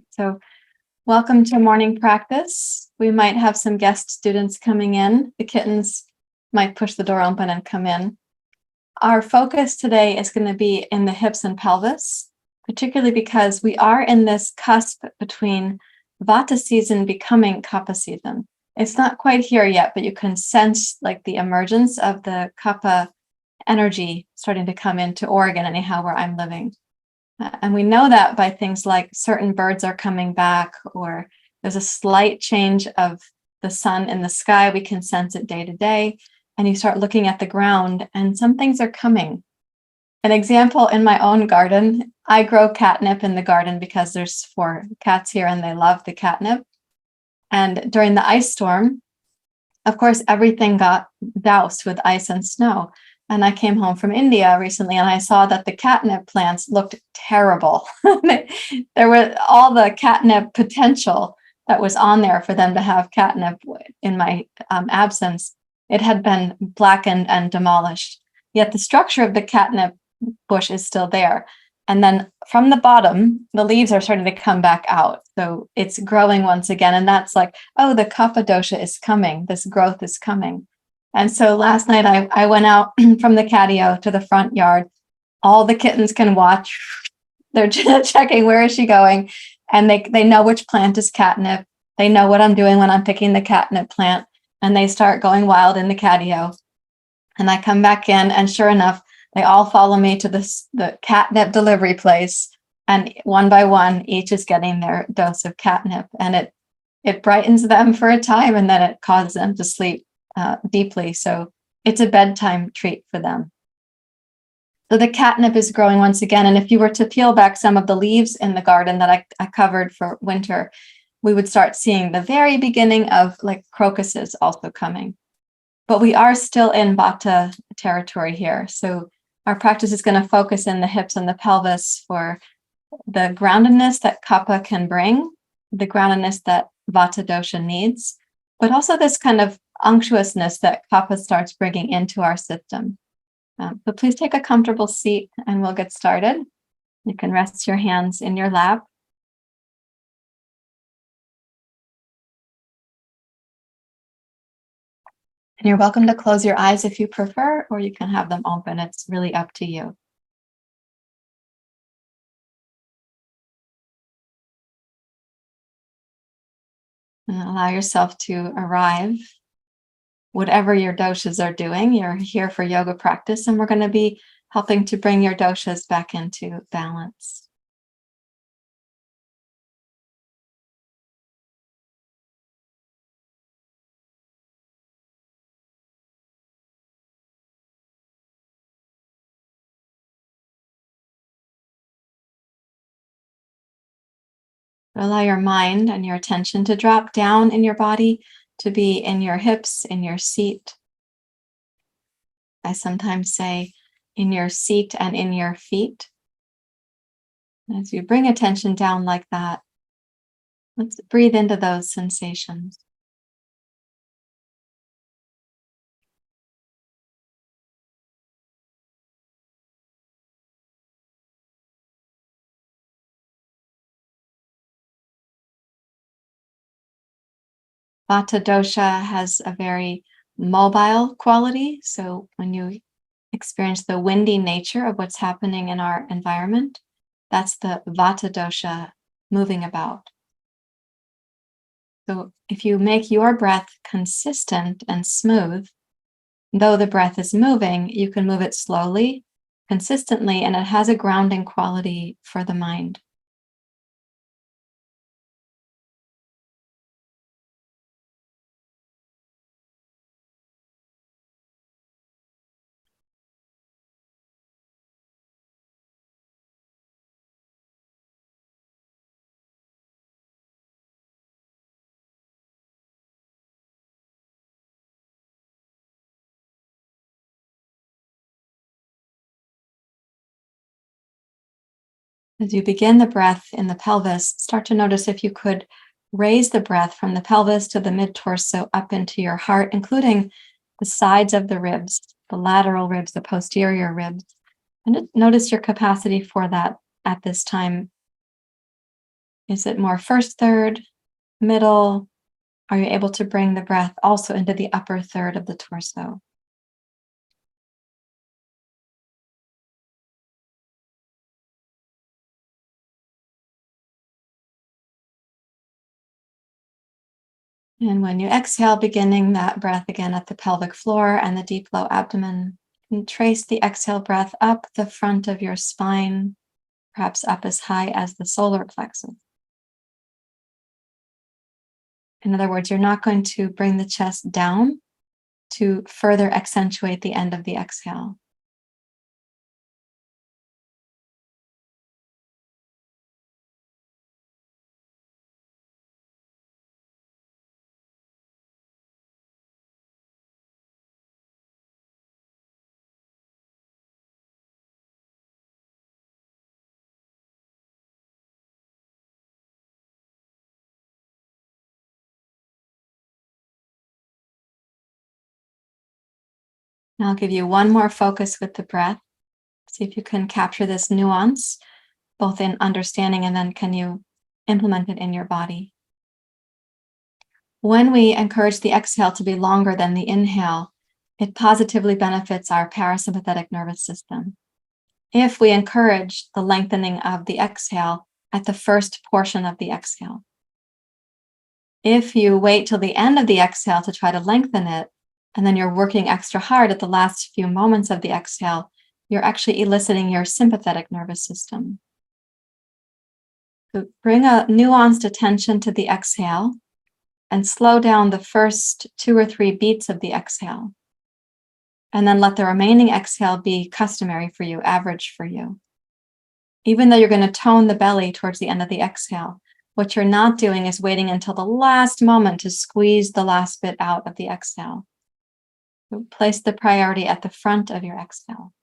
So welcome to morning practice. We might have some guest students coming in. The kittens might push the door open and come in. Our focus today is going to be in the hips and pelvis, particularly because we are in this cusp between Vata season becoming Kappa season. It's not quite here yet, but you can sense like the emergence of the Kappa energy starting to come into Oregon, anyhow, where I'm living. And we know that by things like certain birds are coming back, or there's a slight change of the sun in the sky. We can sense it day to day. And you start looking at the ground and some things are coming. An example in my own garden, I grow catnip in the garden because there's 4 cats here and they love the catnip. And during the ice storm, of course, everything got doused with ice and snow. And I came home from India recently and I saw that the catnip plants looked terrible. There were all the catnip potential that was on there for them to have catnip in my absence. It had been blackened and demolished. Yet the structure of the catnip bush is still there. And then from the bottom, the leaves are starting to come back out. So it's growing once again. And that's like, oh, the Kappa dosha is coming. This growth is coming. And so last night I went out from the catio to the front yard. All the kittens can watch. They're checking where is she going. And they know which plant is catnip. They know what I'm doing when I'm picking the catnip plant. And they start going wild in the catio. And I come back in and sure enough, they all follow me to the catnip delivery place. And one by one, each is getting their dose of catnip. And it brightens them for a time and then it causes them to sleep deeply. So it's a bedtime treat for them. So the catnip is growing once again. And if you were to peel back some of the leaves in the garden that I covered for winter, we would start seeing the very beginning of like crocuses also coming. But we are still in Vata territory here. So our practice is going to focus in the hips and the pelvis for the groundedness that Kappa can bring, the groundedness that Vata dosha needs, but also this kind of unctuousness that Kappa starts bringing into our system. So please take a comfortable seat and we'll get started. You can rest your hands in your lap. And you're welcome to close your eyes if you prefer, or you can have them open. It's really up to you. And allow yourself to arrive. Whatever your doshas are doing, you're here for yoga practice, and we're going to be helping to bring your doshas back into balance. Allow your mind and your attention to drop down in your body, to be in your hips, in your seat. I sometimes say in your seat and in your feet. As you bring attention down like that, let's breathe into those sensations. Vata dosha has a very mobile quality. So when you experience the windy nature of what's happening in our environment, that's the Vata dosha moving about. So if you make your breath consistent and smooth, though the breath is moving, you can move it slowly, consistently, and it has a grounding quality for the mind. As you begin the breath in the pelvis, start to notice if you could raise the breath from the pelvis to the mid-torso up into your heart, including the sides of the ribs, the lateral ribs, the posterior ribs. And notice your capacity for that at this time. Is it more first third, middle? Are you able to bring the breath also into the upper third of the torso? And when you exhale, beginning that breath again at the pelvic floor and the deep low abdomen, and trace the exhale breath up the front of your spine, perhaps up as high as the solar plexus. In other words, you're not going to bring the chest down to further accentuate the end of the exhale. Now I'll give you one more focus with the breath. See if you can capture this nuance, both in understanding and then can you implement it in your body. When we encourage the exhale to be longer than the inhale, it positively benefits our parasympathetic nervous system. If we encourage the lengthening of the exhale at the first portion of the exhale, if you wait till the end of the exhale to try to lengthen it, and then you're working extra hard at the last few moments of the exhale, you're actually eliciting your sympathetic nervous system. So bring a nuanced attention to the exhale and slow down the first 2 or 3 beats of the exhale. And then let the remaining exhale be customary for you, average for you. Even though you're going to tone the belly towards the end of the exhale, what you're not doing is waiting until the last moment to squeeze the last bit out of the exhale. So place the priority at the front of your exhale.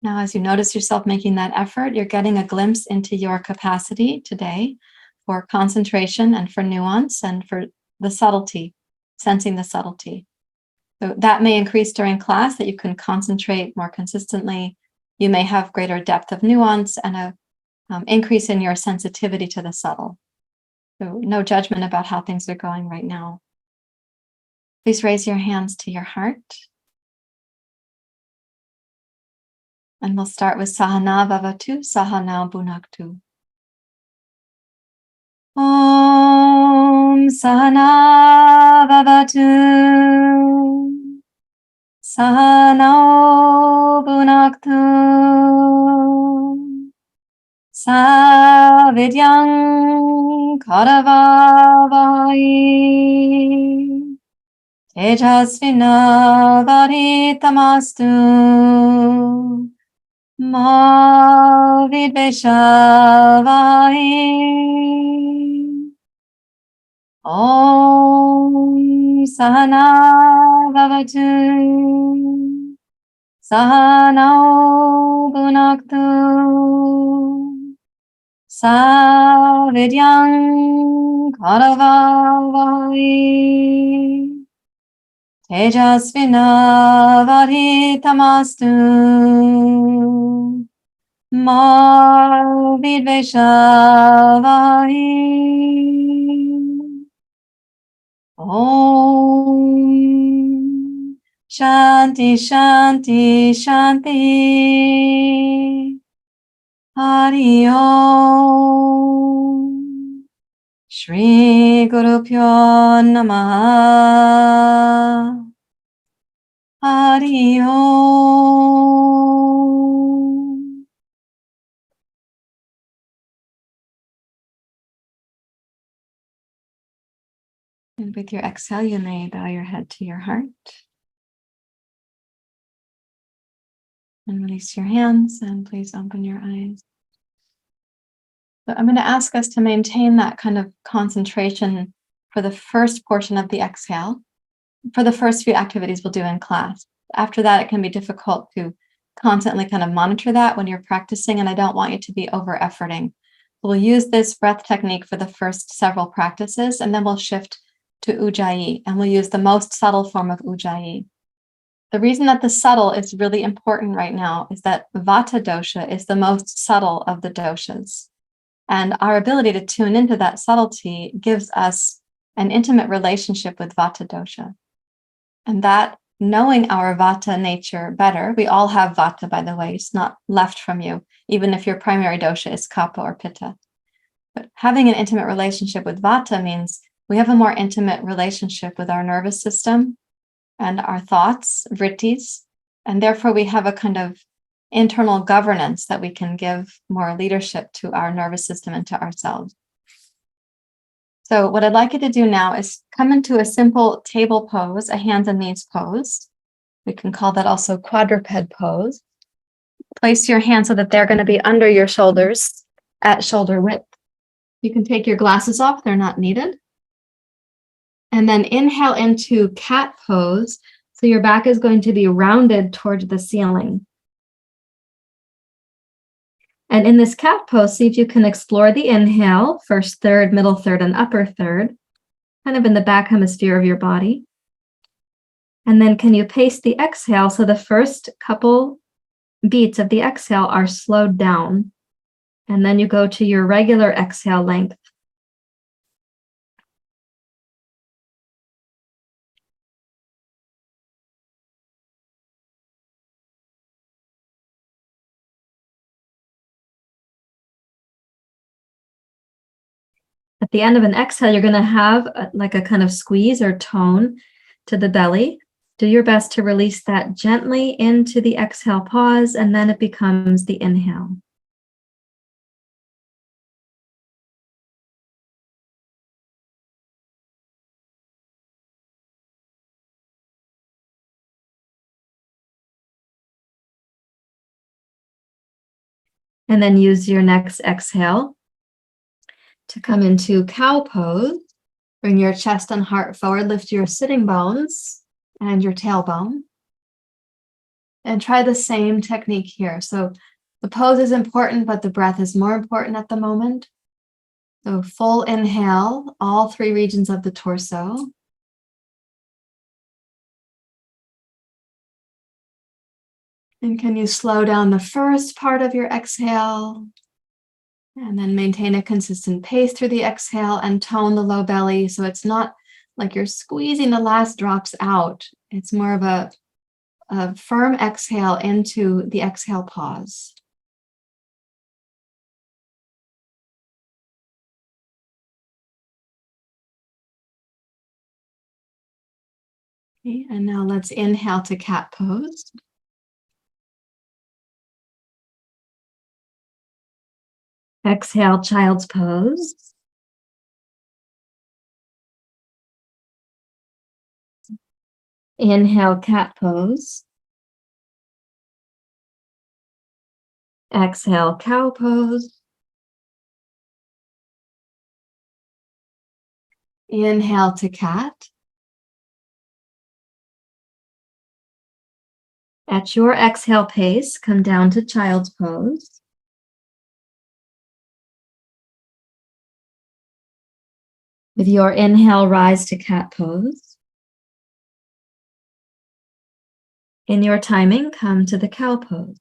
Now, as you notice yourself making that effort, you're getting a glimpse into your capacity today for concentration and for nuance and for the subtlety, sensing the subtlety. So that may increase during class, that you can concentrate more consistently. You may have greater depth of nuance and a increase in your sensitivity to the subtle. So no judgment about how things are going right now. Please raise your hands to your heart. And we'll start with Sahana Vavatu, Sahana Bhunaktu. Om Sahana Vavatu, Sahana Bhunaktu, Savidyang Karavavai, Tejasvina Varitamastu, Ma Vidveshavai. Om Sahana Vavatu, Sahana Bhunaktu, Savidyang Karavavai, Tejasvina Varitamastu, Ma Vidveshavai. Om Shanti Shanti Shanti. Hari Om. Shri Guru Pyo Namaha. Hari Om. And with your exhale, you may bow your head to your heart. And release your hands, and please open your eyes. So I'm going to ask us to maintain that kind of concentration for the first portion of the exhale, for the first few activities we'll do in class. After that, it can be difficult to constantly kind of monitor that when you're practicing, and I don't want you to be over-efforting. We'll use this breath technique for the first several practices, and then we'll shift to Ujjayi, and we'll use the most subtle form of Ujjayi. The reason that the subtle is really important right now is that Vata Dosha is the most subtle of the doshas. And our ability to tune into that subtlety gives us an intimate relationship with Vata Dosha. And that knowing our Vata nature better, we all have Vata, by the way, it's not left from you, even if your primary dosha is Kappa or Pitta. But having an intimate relationship with Vata means we have a more intimate relationship with our nervous system and our thoughts, vrittis, and therefore we have a kind of internal governance that we can give more leadership to our nervous system and to ourselves. So what I'd like you to do now is come into a simple table pose, a hands and knees pose. We can call that also quadruped pose. Place your hands so that they're going to be under your shoulders at shoulder width. You can take your glasses off, they're not needed. And then inhale into cat pose. So your back is going to be rounded towards the ceiling. And in this cat pose, see if you can explore the inhale, first third, middle third, and upper third, kind of in the back hemisphere of your body. And then can you pace the exhale so the first couple beats of the exhale are slowed down. And then you go to your regular exhale length. At the end of an exhale, you're going to have like a kind of squeeze or tone to the belly. Do your best to release that gently into the exhale pause, and then it becomes the inhale. And then use your next exhale to come into cow pose. Bring your chest and heart forward, lift your sitting bones and your tailbone. And try the same technique here. So the pose is important, but the breath is more important at the moment. So full inhale, all three regions of the torso. And can you slow down the first part of your exhale? And then maintain a consistent pace through the exhale and tone the low belly. So it's not like you're squeezing the last drops out. It's more of a firm exhale into the exhale pause. Okay, and now let's inhale to cat pose. Exhale, child's pose. Inhale, cat pose. Exhale, cow pose. Inhale to cat. At your exhale pace, come down to child's pose. With your inhale, rise to cat pose. In your timing, come to the cow pose.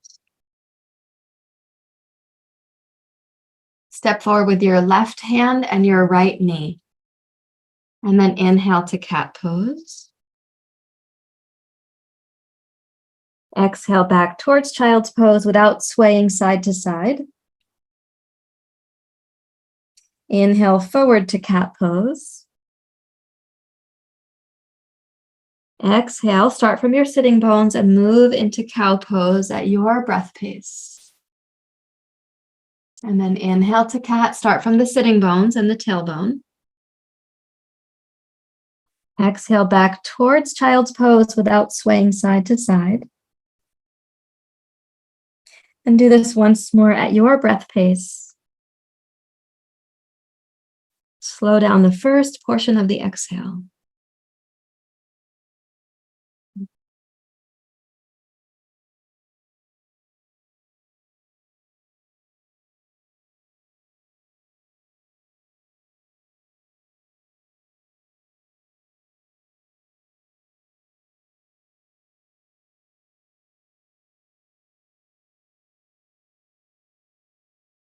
Step forward with your left hand and your right knee. And then inhale to cat pose. Exhale back towards child's pose without swaying side to side. Inhale forward to cat pose. Exhale, start from your sitting bones and move into cow pose at your breath pace. And then inhale to cat, start from the sitting bones and the tailbone. Exhale back towards child's pose without swaying side to side. And do this once more at your breath pace. Slow down the first portion of the exhale.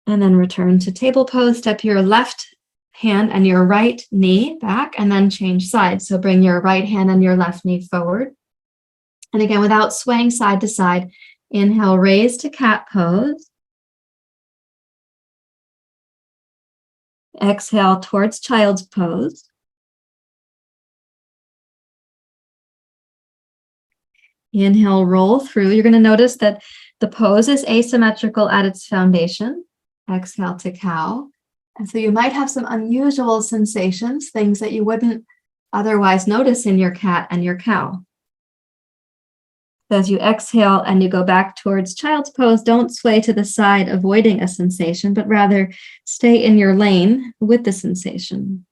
And then return to table pose. Step your left hand and your right knee back and then change sides. So bring your right hand and your left knee forward. And again, without swaying side to side, inhale, raise to cat pose. Exhale towards child's pose. Inhale, roll through. You're going to notice that the pose is asymmetrical at its foundation. Exhale to cow. And so you might have some unusual sensations, things that you wouldn't otherwise notice in your cat and your cow. So as you exhale and you go back towards child's pose, don't sway to the side avoiding a sensation, but rather stay in your lane with the sensation.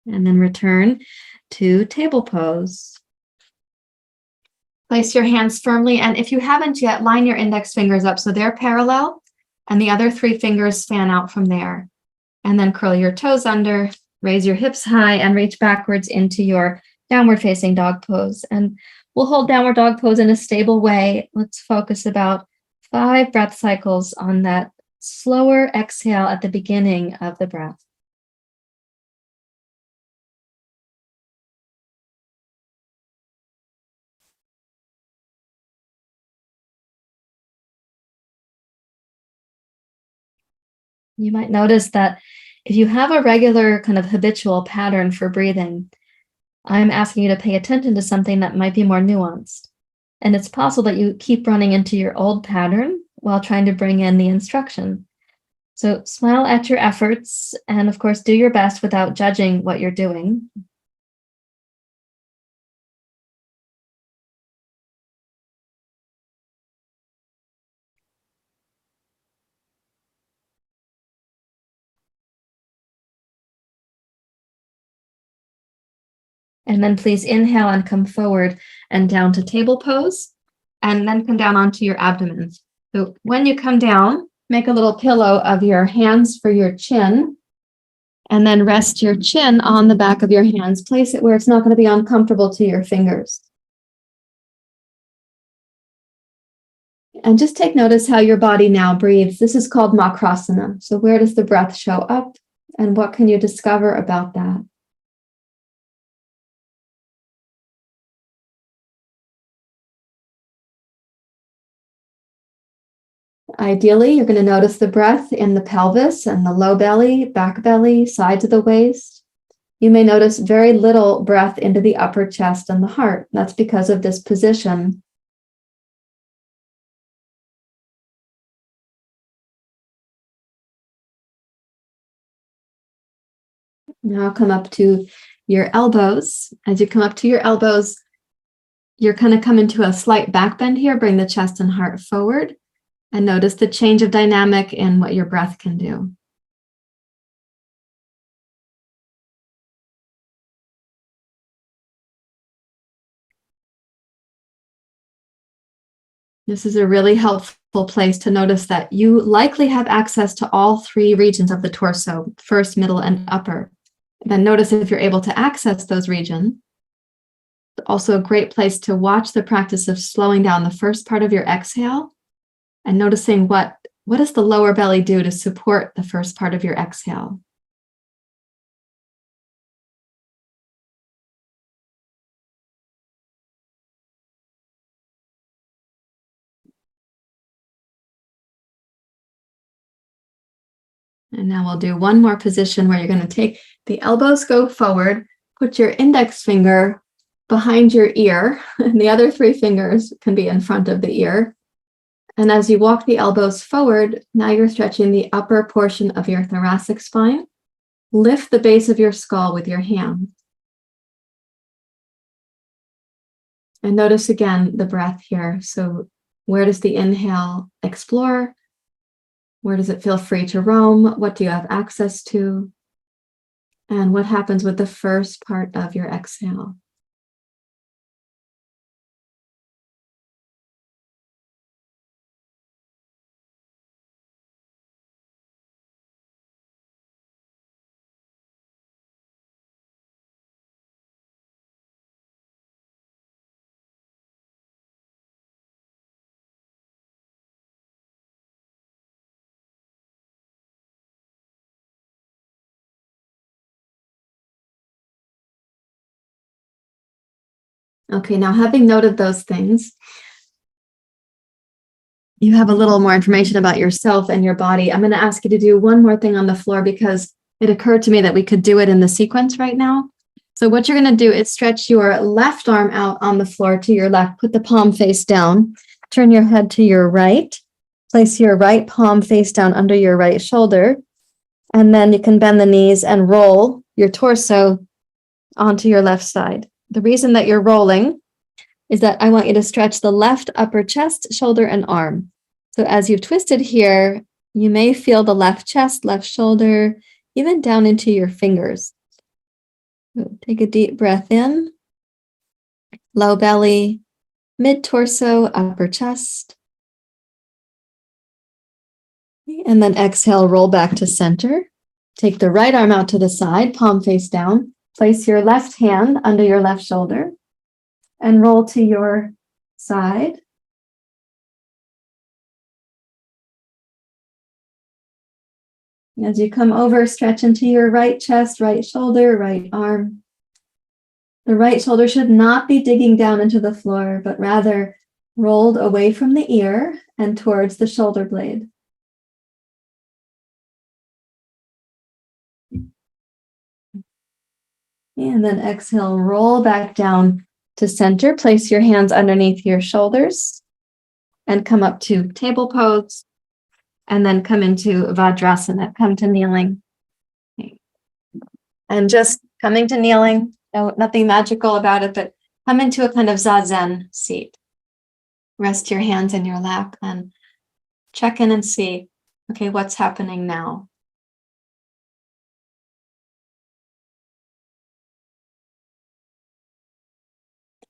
And then return to table pose. Place your hands firmly, and if you haven't yet, line your index fingers up so they're parallel, and the other 3 fingers fan out from there. And then curl your toes under, raise your hips high, and reach backwards into your downward facing dog pose. And we'll hold downward dog pose in a stable way. Let's focus about 5 breath cycles on that slower exhale at the beginning of the breath. You might notice that if you have a regular kind of habitual pattern for breathing, I'm asking you to pay attention to something that might be more nuanced. And it's possible that you keep running into your old pattern while trying to bring in the instruction. So smile at your efforts and, of course, do your best without judging what you're doing. And then please inhale and come forward and down to table pose, and then come down onto your abdomen. So when you come down, make a little pillow of your hands for your chin, and then rest your chin on the back of your hands. Place it where it's not going to be uncomfortable to your fingers. And just take notice how your body now breathes. This is called makrasana. So where does the breath show up, and what can you discover about that? Ideally, you're going to notice the breath in the pelvis and the low belly, back belly, sides of the waist. You may notice very little breath into the upper chest and the heart. That's because of this position. Now come up to your elbows. As you come up to your elbows, you're going to come into a slight back bend here. Bring the chest and heart forward. And notice the change of dynamic in what your breath can do. This is a really helpful place to notice that you likely have access to all 3 regions of the torso, first, middle, and upper. Then notice if you're able to access those regions. Also a great place to watch the practice of slowing down the first part of your exhale and noticing what does the lower belly do to support the first part of your exhale. And now we'll do one more position where you're going to take the elbows, go forward, put your index finger behind your ear, and the other 3 fingers can be in front of the ear. And as you walk the elbows forward, now you're stretching the upper portion of your thoracic spine. Lift the base of your skull with your hand. And notice again the breath here. So where does the inhale explore? Where does it feel free to roam? What do you have access to? And what happens with the first part of your exhale? Okay, now having noted those things, you have a little more information about yourself and your body. I'm going to ask you to do one more thing on the floor because it occurred to me that we could do it in the sequence right now. So what you're going to do is stretch your left arm out on the floor to your left. Put the palm face down. Turn your head to your right. Place your right palm face down under your right shoulder. And then you can bend the knees and roll your torso onto your left side. The reason that you're rolling is that I want you to stretch the left upper chest, shoulder, and arm. So as you've twisted here, you may feel the left chest, left shoulder, even down into your fingers. So take a deep breath in, low belly, mid torso, upper chest. And then exhale, roll back to center. Take the right arm out to the side, palm face down. Place your left hand under your left shoulder and roll to your side. As you come over, stretch into your right chest, right shoulder, right arm. The right shoulder should not be digging down into the floor, but rather rolled away from the ear and towards the shoulder blade. And then exhale, roll back down to center. Place your hands underneath your shoulders and come up to table pose. And then come into virabhadrasana, come to kneeling. And just coming to kneeling, nothing magical about it, but come into a kind of zazen seat. Rest your hands in your lap and check in and see, okay, what's happening now?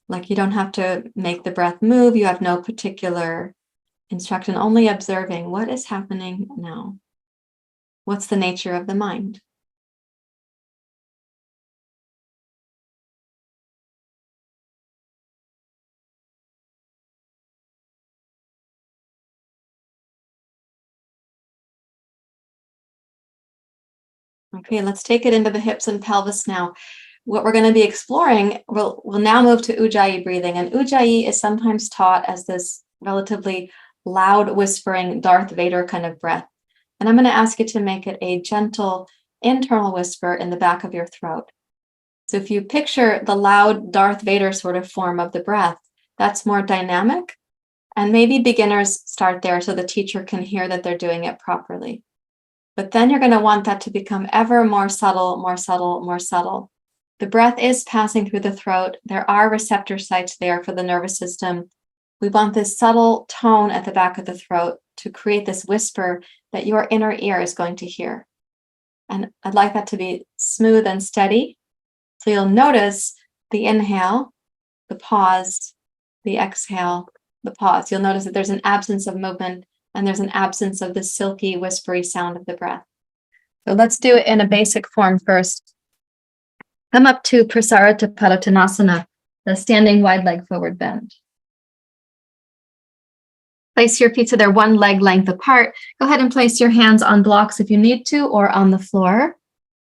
Like you don't have to make the breath move. You have no particular instruction, only observing what is happening now. What's the nature of the mind? Okay, let's take it into the hips and pelvis now. What we're going to be exploring, we'll now move to Ujjayi breathing. And Ujjayi is sometimes taught as this relatively loud, whispering Darth Vader kind of breath. And I'm going to ask you to make it a gentle internal whisper in the back of your throat. So if you picture the loud Darth Vader sort of form of the breath, that's more dynamic. And maybe beginners start there so the teacher can hear that they're doing it properly. But then you're going to want that to become ever more subtle, more subtle, more subtle. The breath is passing through the throat. There are receptor sites there for the nervous system. We want this subtle tone at the back of the throat to create this whisper that your inner ear is going to hear. And I'd like that to be smooth and steady. So you'll notice the inhale, the pause, the exhale, the pause. You'll notice that there's an absence of movement and there's an absence of the silky, whispery sound of the breath. So let's do it in a basic form first. Come up to Prasarita the standing wide leg forward bend. Place your feet so they're one leg length apart. Go ahead and place your hands on blocks if you need to, or on the floor,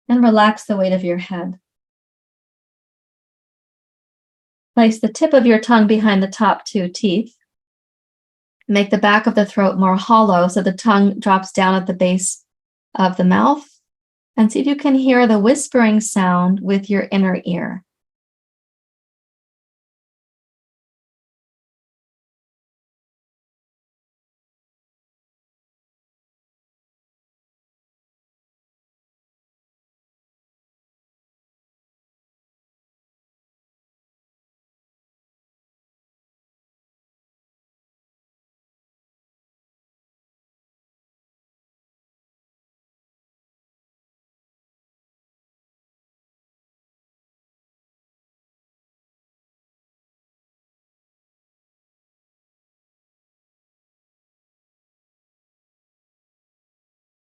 and relax the weight of your head. Place the tip of your tongue behind the top 2 teeth. Make the back of the throat more hollow so the tongue drops down at the base of the mouth. And see if you can hear the whispering sound with your inner ear.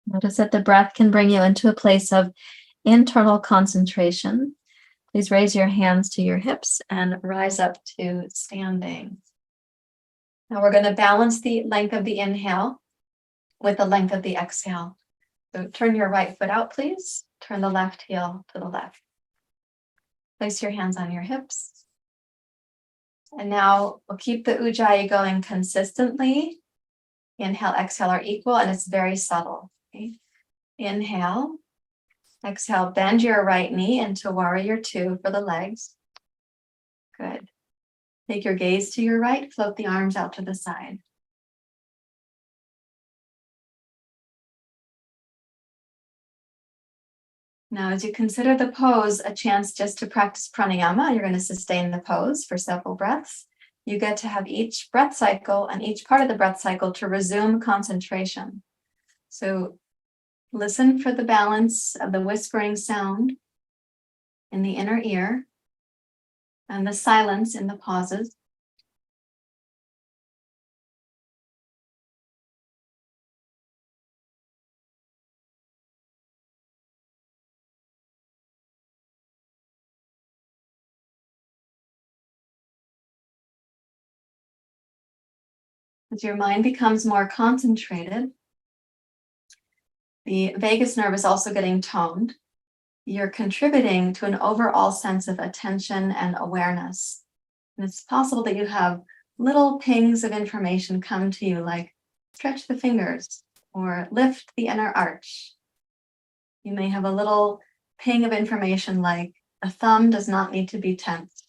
Notice that the breath can bring you into a place of internal concentration. Please raise your hands to your hips and rise up to standing. Now we're going to balance the length of the inhale with the length of the exhale. So turn your right foot out, please. Turn the left heel to the left. Place your hands on your hips. And now we'll keep the Ujjayi going consistently. Inhale, exhale are equal, and it's very subtle. Okay? Inhale, exhale, bend your right knee into warrior two for the legs. Good. Take your gaze to your right, float the arms out to the side. Now, as you consider the pose a chance just to practice pranayama, you're going to sustain the pose for several breaths. You get to have each breath cycle and each part of the breath cycle to resume concentration. So listen for the balance of the whispering sound in the inner ear and the silence in the pauses. As your mind becomes more concentrated, the vagus nerve is also getting toned. You're contributing to an overall sense of attention and awareness. And it's possible that you have little pings of information come to you, like stretch the fingers or lift the inner arch. You may have a little ping of information like a thumb does not need to be tense.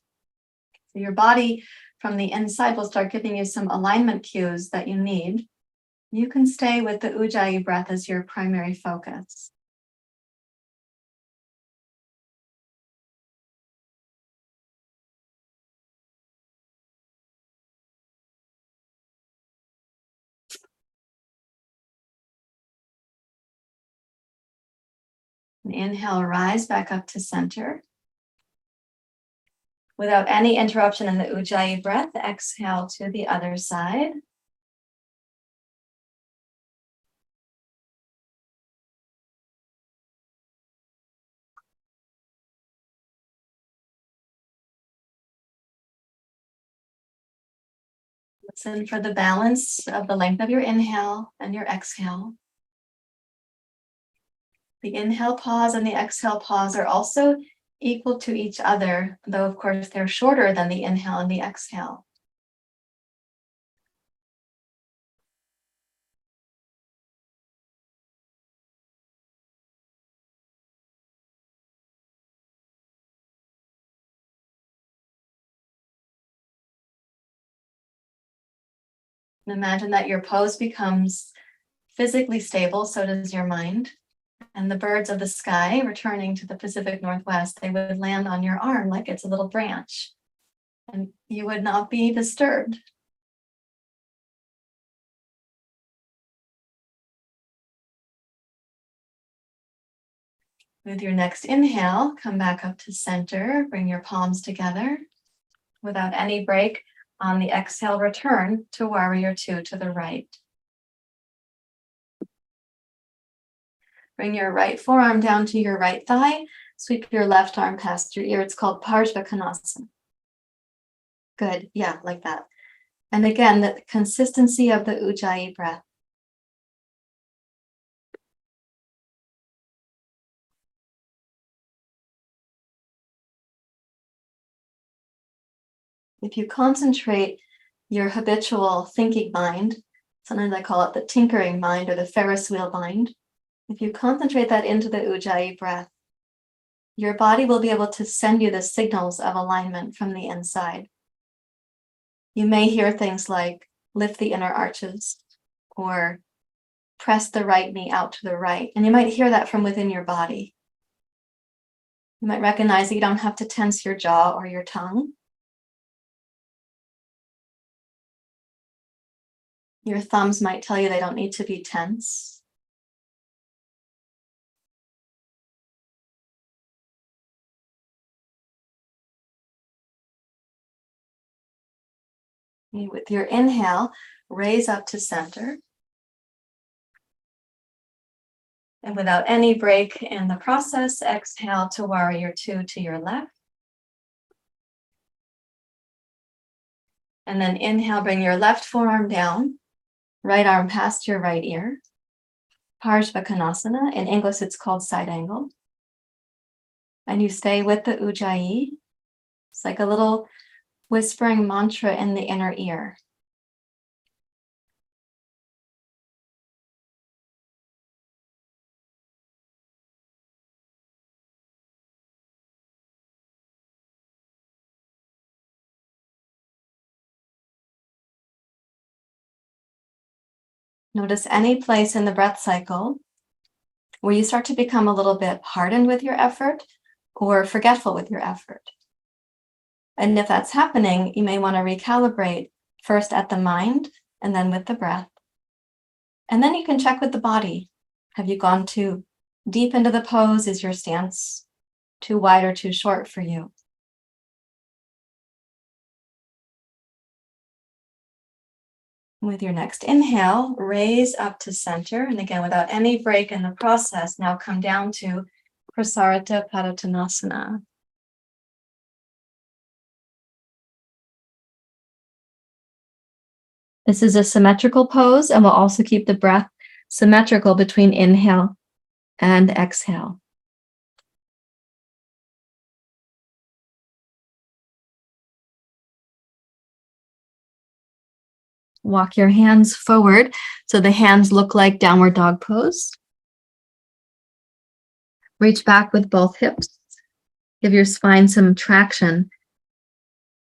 So your body from the inside will start giving you some alignment cues that you need. You can stay with the Ujjayi breath as your primary focus. And inhale, rise back up to center. Without any interruption in the Ujjayi breath, exhale to the other side. Listen for the balance of the length of your inhale and your exhale. The inhale pause and the exhale pause are also equal to each other, though of course they're shorter than the inhale and the exhale. And imagine that your pose becomes physically stable, so does your mind. And the birds of the sky returning to the Pacific Northwest, they would land on your arm like it's a little branch, and you would not be disturbed. With your next inhale, come back up to center, bring your palms together. Without any break on the exhale, return to warrior two to the right. Bring your right forearm down to your right thigh. Sweep your left arm past your ear. It's called Virabhadrasana. Good. Yeah, like that. And again, the consistency of the Ujjayi breath. If you concentrate your habitual thinking mind, sometimes I call it the tinkering mind or the Ferris wheel mind, if you concentrate that into the Ujjayi breath, your body will be able to send you the signals of alignment from the inside. You may hear things like lift the inner arches or press the right knee out to the right. And you might hear that from within your body. You might recognize that you don't have to tense your jaw or your tongue. Your thumbs might tell you they don't need to be tense. With your inhale, raise up to center. And without any break in the process, exhale to warrior two to your left. And then inhale, bring your left forearm down, right arm past your right ear. Parshvakonasana. In English, it's called side angle. And you stay with the Ujjayi. It's like a little whispering mantra in the inner ear. Notice any place in the breath cycle where you start to become a little bit hardened with your effort or forgetful with your effort. And if that's happening, you may want to recalibrate first at the mind and then with the breath. And then you can check with the body. Have you gone too deep into the pose? Is your stance too wide or too short for you? With your next inhale, raise up to center. And again, without any break in the process, now come down to Prasarita Padottanasana. This is a symmetrical pose, and we'll also keep the breath symmetrical between inhale and exhale. Walk your hands forward so the hands look like downward dog pose. Reach back with both hips. Give your spine some traction.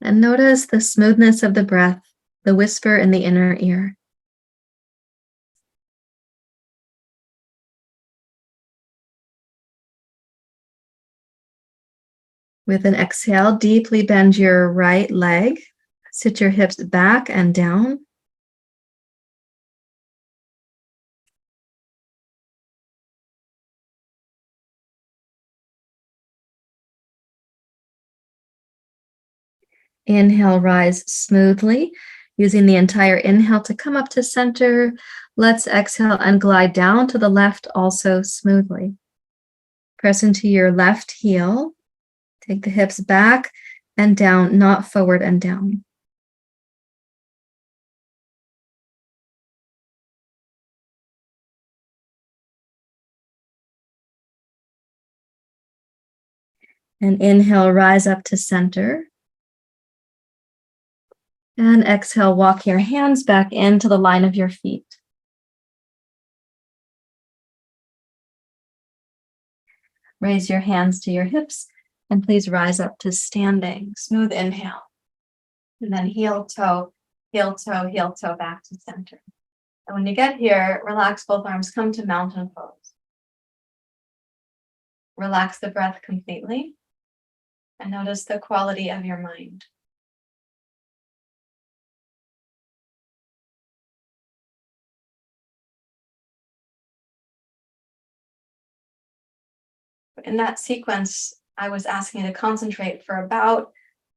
And notice the smoothness of the breath, the whisper in the inner ear. With an exhale, deeply bend your right leg. Sit your hips back and down. Inhale, rise smoothly, using the entire inhale to come up to center. Let's exhale and glide down to the left also smoothly. Press into your left heel. Take the hips back and down, not forward and down. And inhale, rise up to center. And exhale, walk your hands back into the line of your feet. Raise your hands to your hips and please rise up to standing. Smooth inhale. And then heel toe, heel toe, heel toe back to center. And when you get here, relax both arms, come to mountain pose. Relax the breath completely and notice the quality of your mind. In that sequence, I was asking you to concentrate for about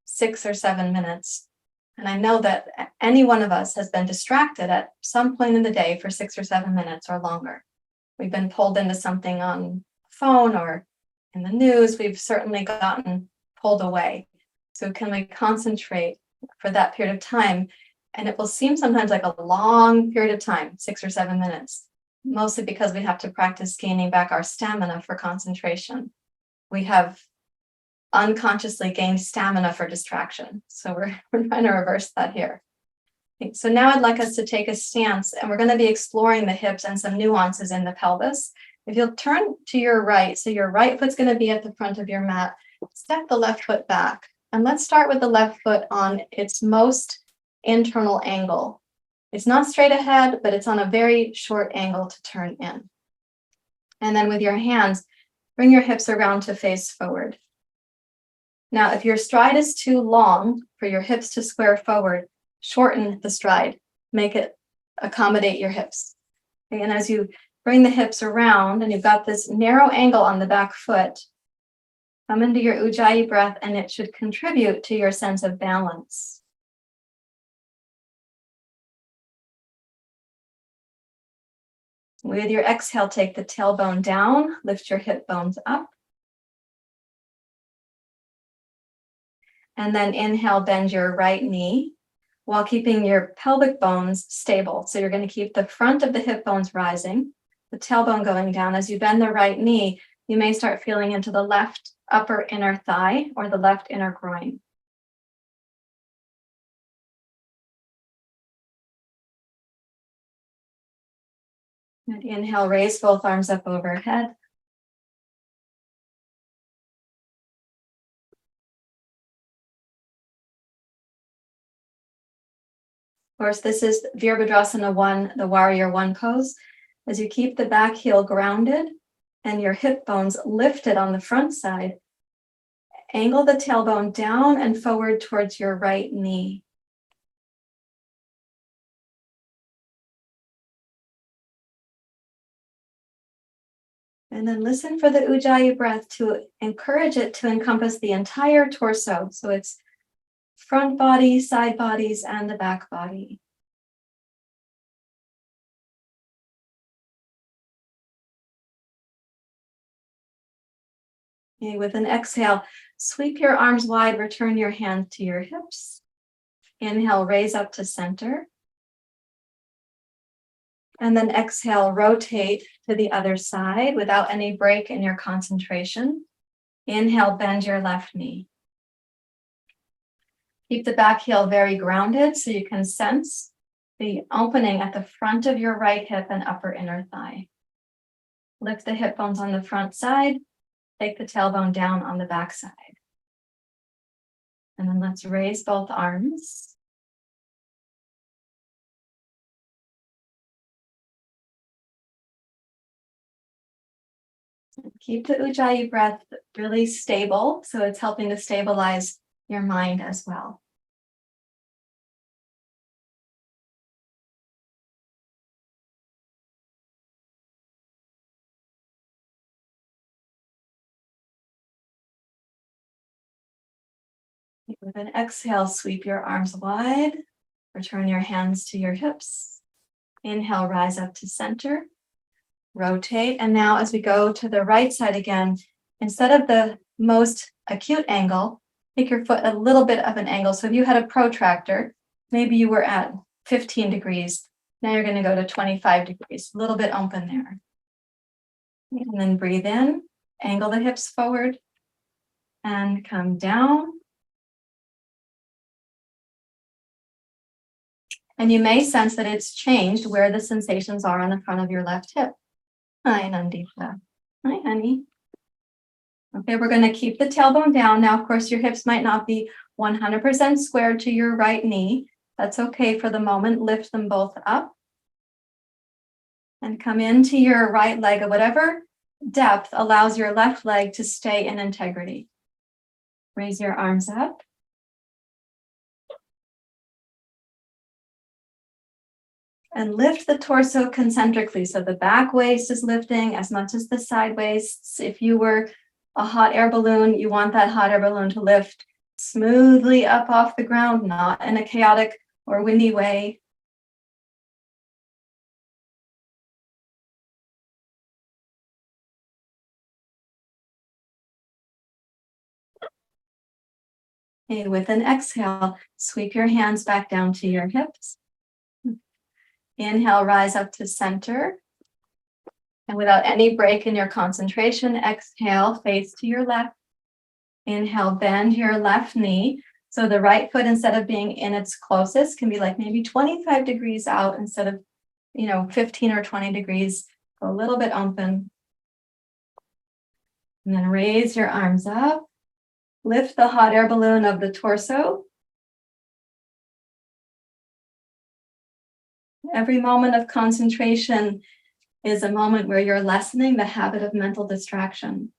6 or 7 minutes. And I know that any one of us has been distracted at some point in the day for 6 or 7 minutes or longer. We've been pulled into something on the phone or in the news. We've certainly gotten pulled away. So can we concentrate for that period of time? And it will seem sometimes like a long period of time, 6 or 7 minutes, mostly because we have to practice gaining back our stamina for concentration. We have unconsciously gained stamina for distraction. So we're trying to reverse that here. So now I'd like us to take a stance, and we're going to be exploring the hips and some nuances in the pelvis. If you'll turn to your right, so your right foot's going to be at the front of your mat, step the left foot back. And let's start with the left foot on its most internal angle. It's not straight ahead, but it's on a very short angle to turn in. And then with your hands, bring your hips around to face forward. Now, if your stride is too long for your hips to square forward, shorten the stride. Make it accommodate your hips. Okay, and as you bring the hips around and you've got this narrow angle on the back foot, come into your Ujjayi breath, and it should contribute to your sense of balance. With your exhale, take the tailbone down, lift your hip bones up. And then inhale, bend your right knee while keeping your pelvic bones stable. So you're going to keep the front of the hip bones rising, the tailbone going down. As you bend the right knee, you may start feeling into the left upper inner thigh or the left inner groin. And inhale, raise both arms up overhead. Of course, this is virabhadrasana 1, the warrior 1 pose. As you keep the back heel grounded and your hip bones lifted on the front side, angle the tailbone down and forward towards your right knee. And then listen for the Ujjayi breath to encourage it to encompass the entire torso. So it's front body, side bodies, and the back body. Okay, with an exhale, sweep your arms wide, return your hand to your hips. Inhale, raise up to center. And then exhale, rotate to the other side without any break in your concentration. Inhale, bend your left knee. Keep the back heel very grounded so you can sense the opening at the front of your right hip and upper inner thigh. Lift the hip bones on the front side. Take the tailbone down on the back side. And then let's raise both arms. Keep the Ujjayi breath really stable, so it's helping to stabilize your mind as well. With an exhale, sweep your arms wide, return your hands to your hips. Inhale, rise up to center, rotate. And now as we go to the right side again, instead of the most acute angle, take your foot a little bit of an angle. So if you had a protractor, maybe you were at 15 degrees. Now you're going to go to 25 degrees, a little bit open there. And then breathe in, angle the hips forward, and come down. And you may sense that it's changed where the sensations are on the front of your left hip. Hi, Nandita. Hi, honey. Okay, we're going to keep the tailbone down. Now, of course, your hips might not be 100% squared to your right knee. That's okay for the moment. Lift them both up. And come into your right leg at whatever depth allows your left leg to stay in integrity. Raise your arms up. And lift the torso concentrically. So the back waist is lifting as much as the side waist. If you were a hot air balloon, you want that hot air balloon to lift smoothly up off the ground, not in a chaotic or windy way. Okay, with an exhale, sweep your hands back down to your hips. Inhale, rise up to center. And without any break in your concentration, exhale, face to your left. Inhale, bend your left knee. So the right foot, instead of being in its closest, can be like maybe 25 degrees out instead of, 15 or 20 degrees. Go a little bit open. And then raise your arms up. Lift the hot air balloon of the torso. Every moment of concentration is a moment where you're lessening the habit of mental distraction.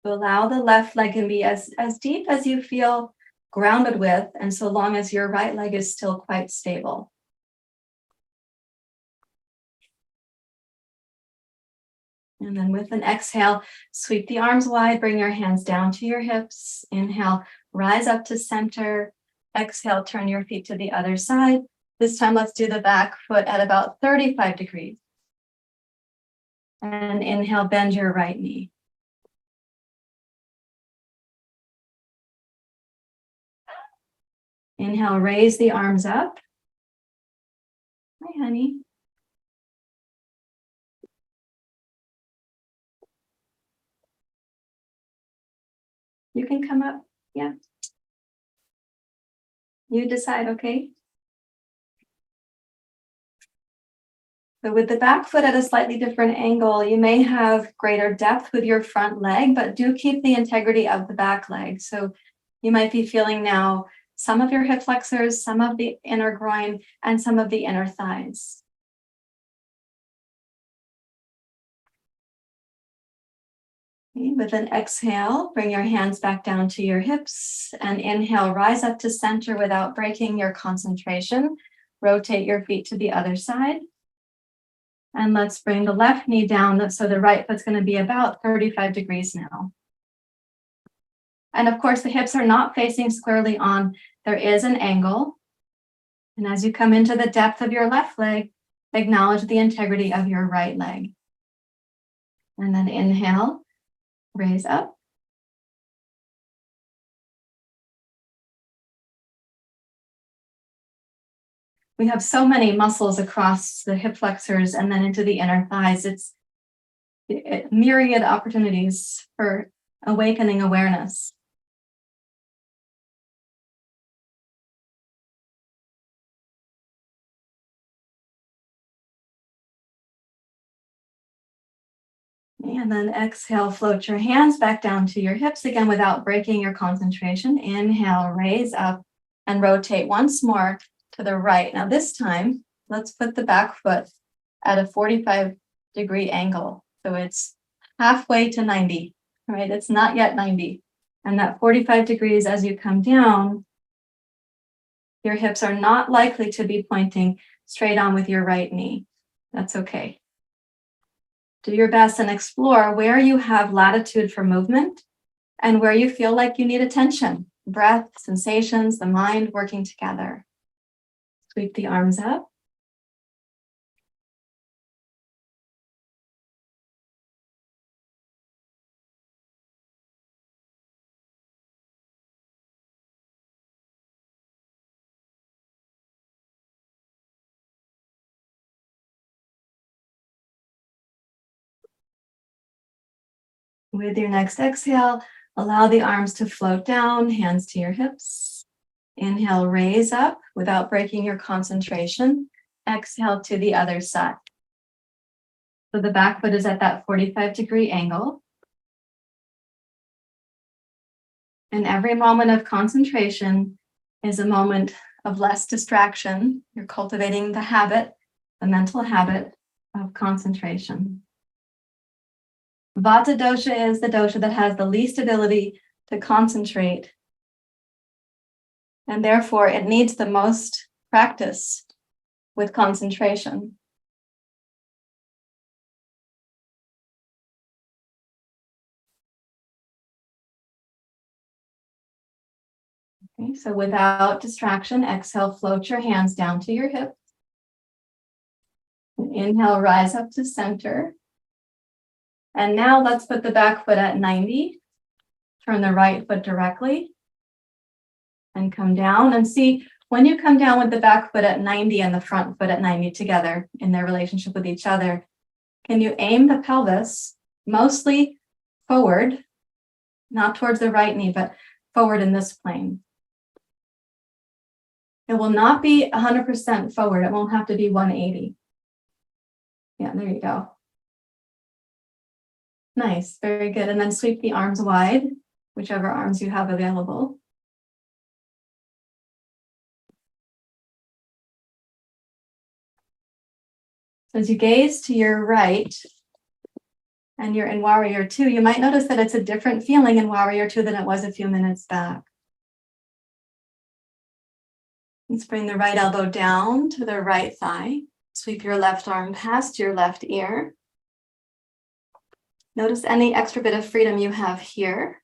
Allow the left leg can be as deep as you feel grounded with, and so long as your right leg is still quite stable. And then with an exhale, sweep the arms wide, bring your hands down to your hips. Inhale, rise up to center. Exhale, turn your feet to the other side. This time, let's do the back foot at about 35 degrees. And inhale, bend your right knee. Inhale, raise the arms up. Hi, honey. You can come up. Yeah. You decide, okay? So with the back foot at a slightly different angle, you may have greater depth with your front leg, but do keep the integrity of the back leg. So you might be feeling now some of your hip flexors, some of the inner groin, and some of the inner thighs. Okay, with an exhale, bring your hands back down to your hips, and inhale, rise up to center without breaking your concentration. Rotate your feet to the other side. And let's bring the left knee down, so the right foot's going to be about 35 degrees now. And of course, the hips are not facing squarely on. There is an angle. And as you come into the depth of your left leg, acknowledge the integrity of your right leg. And then inhale, raise up. We have so many muscles across the hip flexors and then into the inner thighs. It's myriad opportunities for awakening awareness. And then exhale, float your hands back down to your hips again without breaking your concentration. Inhale, raise up and rotate once more to the right. Now this time, let's put the back foot at a 45-degree angle. So it's halfway to 90, right? It's not yet 90. And that 45 degrees as you come down, your hips are not likely to be pointing straight on with your right knee. That's okay. Do your best and explore where you have latitude for movement and where you feel like you need attention, breath, sensations, the mind working together. Sweep the arms up. With your next exhale, allow the arms to float down, hands to your hips. Inhale, raise up without breaking your concentration. Exhale to the other side. So the back foot is at that 45-degree angle. And every moment of concentration is a moment of less distraction. You're cultivating the habit, the mental habit of concentration. Vata Dosha is the dosha that has the least ability to concentrate. And therefore, it needs the most practice with concentration. Okay, so without distraction, exhale, float your hands down to your hips. Inhale, rise up to center. And now let's put the back foot at 90. Turn the right foot directly. And come down and see when you come down with the back foot at 90 and the front foot at 90 together in their relationship with each other, can you aim the pelvis mostly forward, not towards the right knee, but forward in this plane? It will not be 100% forward. It won't have to be 180. Yeah, there you go. Nice, very good. And then sweep the arms wide, whichever arms you have available. As you gaze to your right and you're in Warrior 2, you might notice that it's a different feeling in Warrior 2 than it was a few minutes back. Let's bring the right elbow down to the right thigh. Sweep your left arm past your left ear. Notice any extra bit of freedom you have here.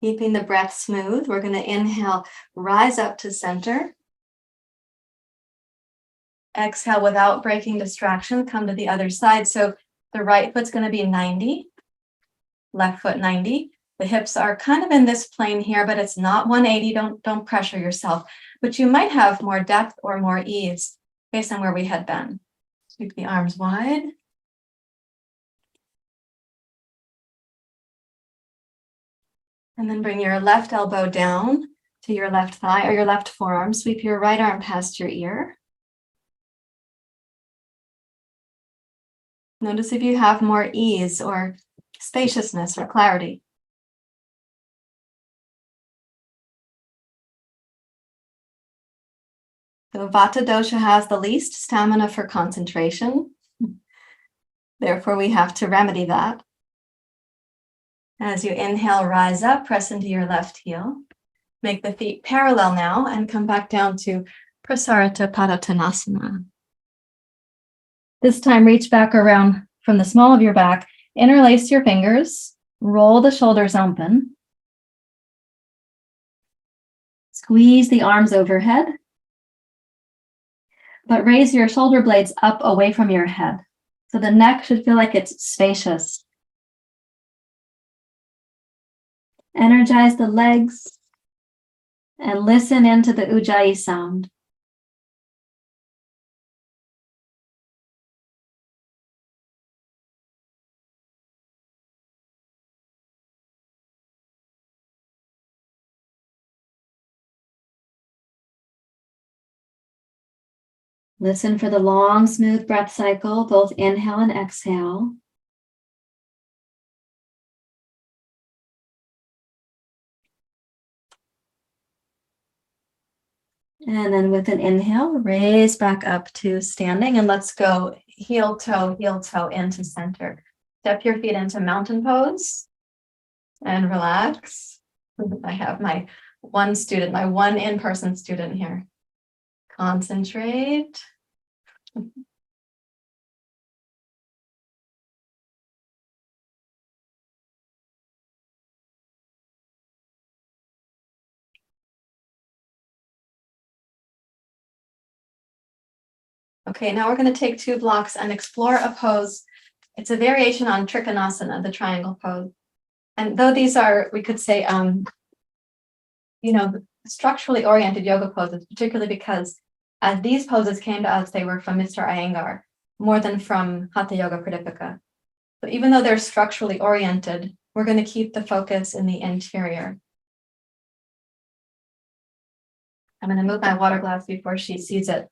Keeping the breath smooth, we're going to inhale, rise up to center. Exhale without breaking distraction, come to the other side. So the right foot's going to be 90, left foot 90. The hips are kind of in this plane here, but it's not 180. Don't pressure yourself. But you might have more depth or more ease based on where we had been. Sweep the arms wide. And then bring your left elbow down to your left thigh or your left forearm. Sweep your right arm past your ear. Notice if you have more ease or spaciousness or clarity. So Vata Dosha has the least stamina for concentration. Therefore, we have to remedy that. As you inhale, rise up, press into your left heel. Make the feet parallel now and come back down to Prasarita Padottanasana. This time, reach back around from the small of your back, interlace your fingers, roll the shoulders open. Squeeze the arms overhead, but raise your shoulder blades up away from your head. So the neck should feel like it's spacious. Energize the legs and listen into the Ujjayi sound. Listen for the long, smooth breath cycle, both inhale and exhale. And then with an inhale, raise back up to standing, and let's go heel toe into center. Step your feet into mountain pose and relax. I have my one in-person student here. Concentrate. Okay, now we're going to take 2 blocks and explore a pose. It's a variation on Trikonasana, the triangle pose. And though these are, we could say, structurally oriented yoga poses, particularly because as these poses came to us, they were from Mr. Iyengar, more than from Hatha Yoga Pradipika. But even though they're structurally oriented, we're going to keep the focus in the interior. I'm going to move my water glass before she sees it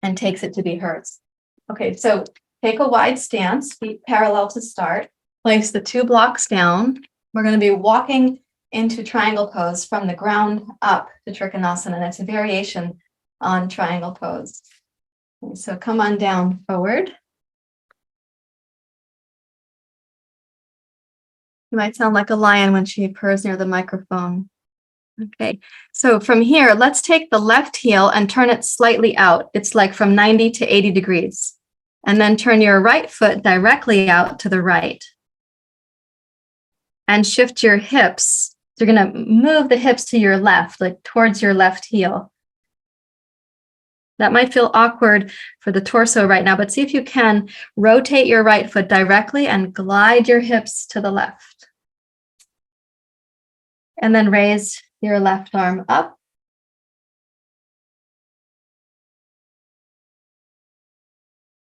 and takes it to be hers. Okay, so take a wide stance, feet parallel to start. Place the 2 blocks down. We're going to be walking into triangle pose from the ground up to Trikonasana, and it's a variation on triangle pose. So come on down forward. You might sound like a lion when she purrs near the microphone. Okay, so from here, let's take the left heel and turn it slightly out. It's like from 90 to 80 degrees. And then turn your right foot directly out to the right. And shift your hips. You're going to move the hips to your left, like towards your left heel. That might feel awkward for the torso right now, but see if you can rotate your right foot directly and glide your hips to the left. And then raise your left arm up.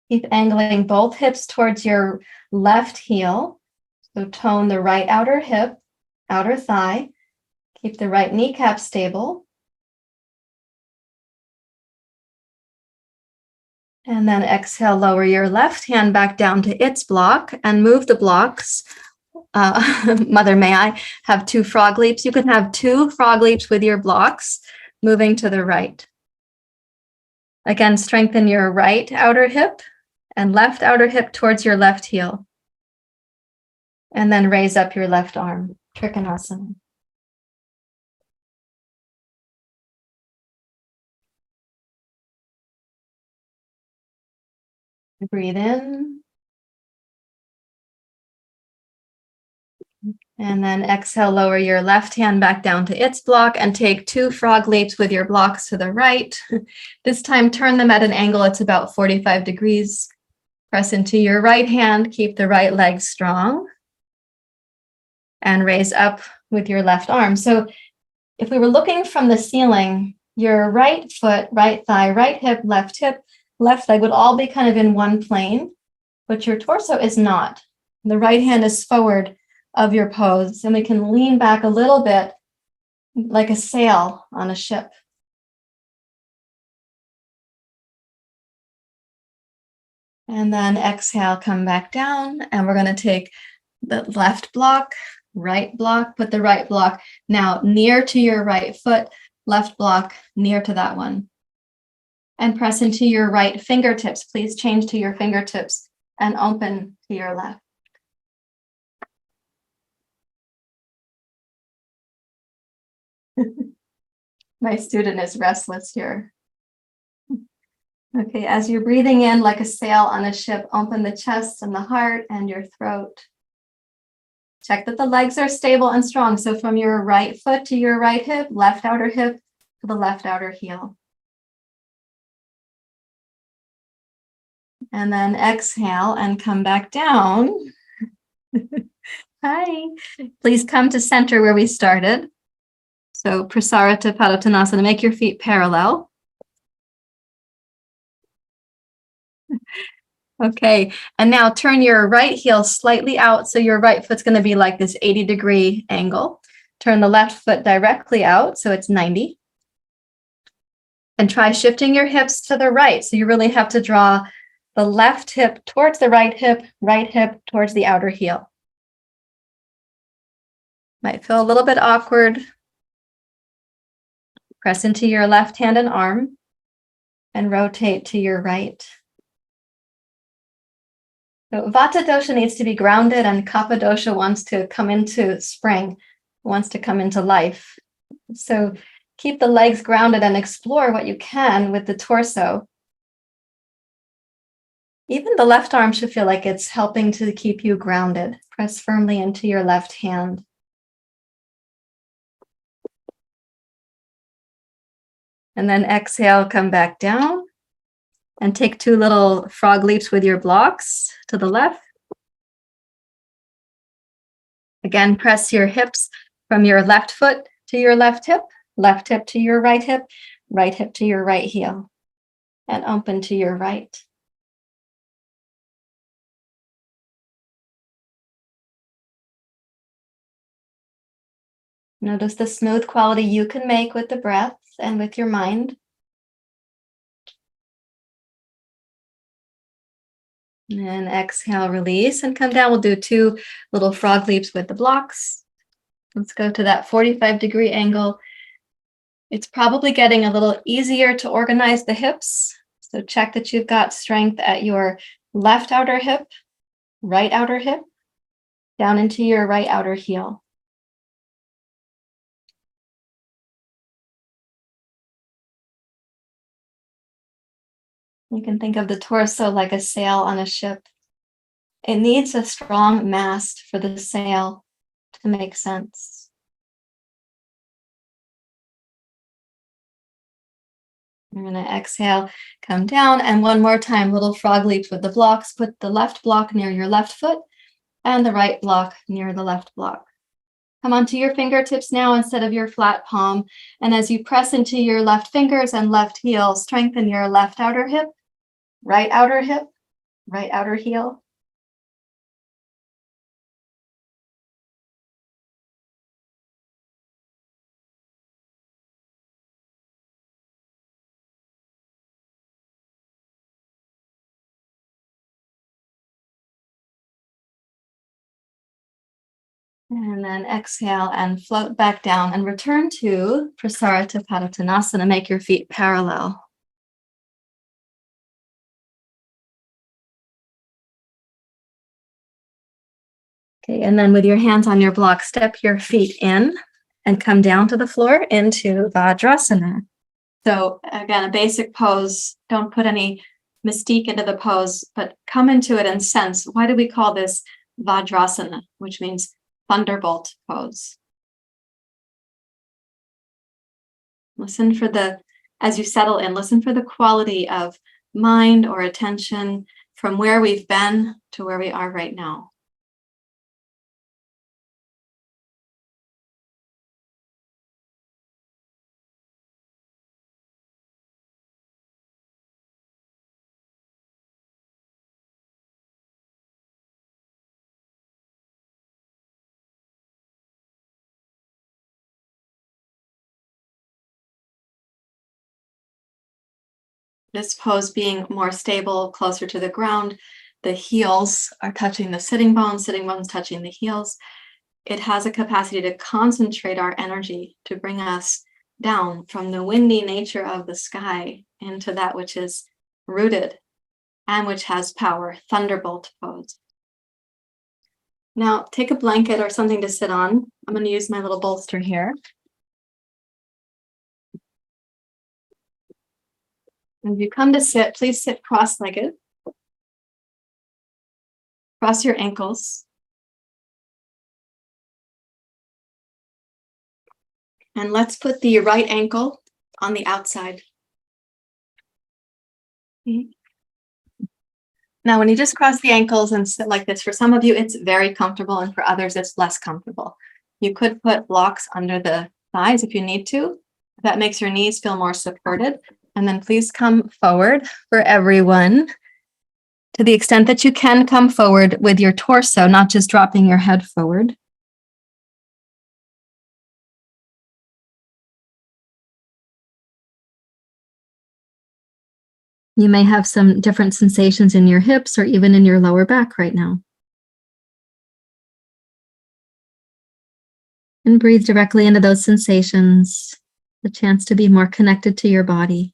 Keep angling both hips towards your left heel. So tone the right outer hip, outer thigh. Keep the right kneecap stable. And then exhale, lower your left hand back down to its block and move the blocks. Mother, may I have 2 frog leaps? You can have 2 frog leaps with your blocks, moving to the right. Again, strengthen your right outer hip and left outer hip towards your left heel. And then raise up your left arm, Trikonasana. Breathe in. And then exhale, lower your left hand back down to its block and take 2 frog leaps with your blocks to the right. This time, turn them at an angle. It's about 45 degrees. Press into your right hand. Keep the right leg strong. And raise up with your left arm. So if we were looking from the ceiling, your right foot, right thigh, right hip, left leg would all be kind of in one plane, but your torso is not. The right hand is forward of your pose, and we can lean back a little bit like a sail on a ship. And then exhale, come back down, and we're going to take the left block, right block, put the right block now near to your right foot, left block near to that one. And press into your right fingertips. Please change to your fingertips and open to your left. My student is restless here. Okay, as you're breathing in like a sail on a ship, open the chest and the heart and your throat. Check that the legs are stable and strong. So from your right foot to your right hip, left outer hip to the left outer heel. And then exhale and come back down. Hi. Please come to center where we started. So Prasarita Padottanasana, make your feet parallel. Okay, and now turn your right heel slightly out. So your right foot's going to be like this 80-degree angle. Turn the left foot directly out, so it's 90. And try shifting your hips to the right. So you really have to draw the left hip towards the right hip towards the outer heel. Might feel a little bit awkward. Press into your left hand and arm and rotate to your right. So Vata Dosha needs to be grounded, and Kappa Dosha wants to come into spring, wants to come into life. So keep the legs grounded and explore what you can with the torso. Even the left arm should feel like it's helping to keep you grounded. Press firmly into your left hand. And then exhale, come back down and take 2 little frog leaps with your blocks to the left. Again, press your hips from your left foot to your left hip to your right hip to your right heel, and open to your right. Notice the smooth quality you can make with the breath and with your mind. And exhale, release, and come down. We'll do 2 little frog leaps with the blocks. Let's go to that 45-degree angle. It's probably getting a little easier to organize the hips. So check that you've got strength at your left outer hip, right outer hip, down into your right outer heel. You can think of the torso like a sail on a ship. It needs a strong mast for the sail to make sense. You're going to exhale, come down, and one more time, little frog leaps with the blocks. Put the left block near your left foot and the right block near the left block. Come onto your fingertips now instead of your flat palm. And as you press into your left fingers and left heel, strengthen your left outer hip, right outer heel. And then exhale and float back down and return to Prasarita Padottanasana. Make your feet parallel. Okay, and then with your hands on your block, step your feet in and come down to the floor into virabhadrasana. So again, a basic pose. Don't put any mystique into the pose, but come into it and sense, why do we call this virabhadrasana, which means thunderbolt pose? Listen for as you settle in, listen for the quality of mind or attention from where we've been to where we are right now. This pose being more stable, closer to the ground, the heels are touching the sitting bones touching the heels. It has a capacity to concentrate our energy, to bring us down from the windy nature of the sky into that which is rooted and which has power, thunderbolt pose. Now, take a blanket or something to sit on. I'm going to use my little bolster here. As you come to sit, please sit cross-legged. Cross your ankles. And let's put the right ankle on the outside. Now, when you just cross the ankles and sit like this, for some of you, it's very comfortable, and for others, it's less comfortable. You could put blocks under the thighs if you need to. That makes your knees feel more supported. And then please come forward for everyone. To the extent that you can, come forward with your torso, not just dropping your head forward. You may have some different sensations in your hips or even in your lower back right now. And breathe directly into those sensations, the chance to be more connected to your body.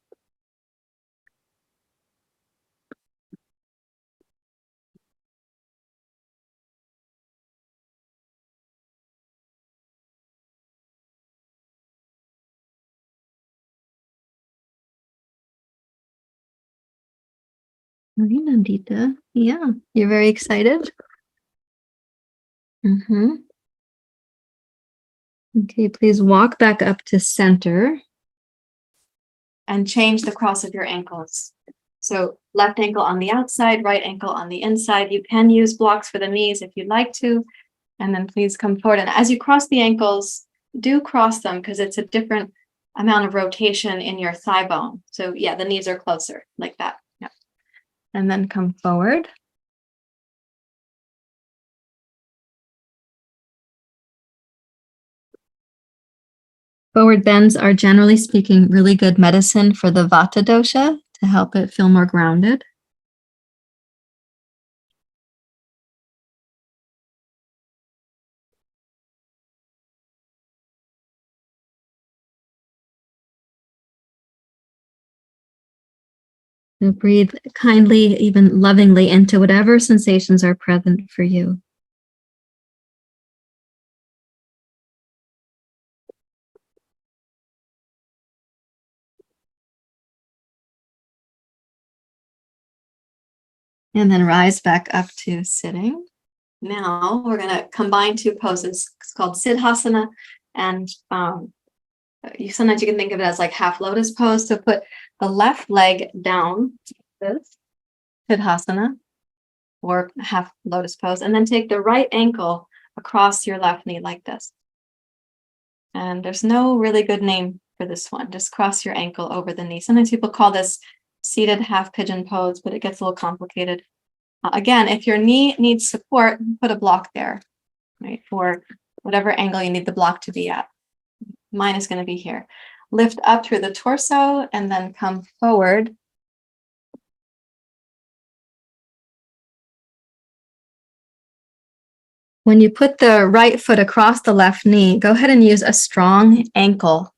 Nandita. Yeah, you're very excited. Okay, please walk back up to center and change the cross of your ankles. So left ankle on the outside, right ankle on the inside. You can use blocks for the knees if you'd like to. And then please come forward. And as you cross the ankles, do cross them because it's a different amount of rotation in your thigh bone. So yeah, the knees are closer like that. Yeah. And then come forward. Forward bends are, generally speaking, really good medicine for the Vata Dosha to help it feel more grounded. And breathe kindly, even lovingly, into whatever sensations are present for you. And then rise back up to sitting. Now we're going to combine two poses. It's called Siddhasana, and sometimes you can think of it as like half lotus pose. So put the left leg down, this Siddhasana, or half lotus pose, and then take the right ankle across your left knee like this. And there's no really good name for this one. Just cross your ankle over the knee. Sometimes people call this seated half pigeon pose, but it gets a little complicated. Again, if your knee needs support, put a block there, right? For whatever angle you need the block to be at. Mine is going to be here. Lift up through the torso and then come forward. When you put the right foot across the left knee, go ahead and use a strong ankle,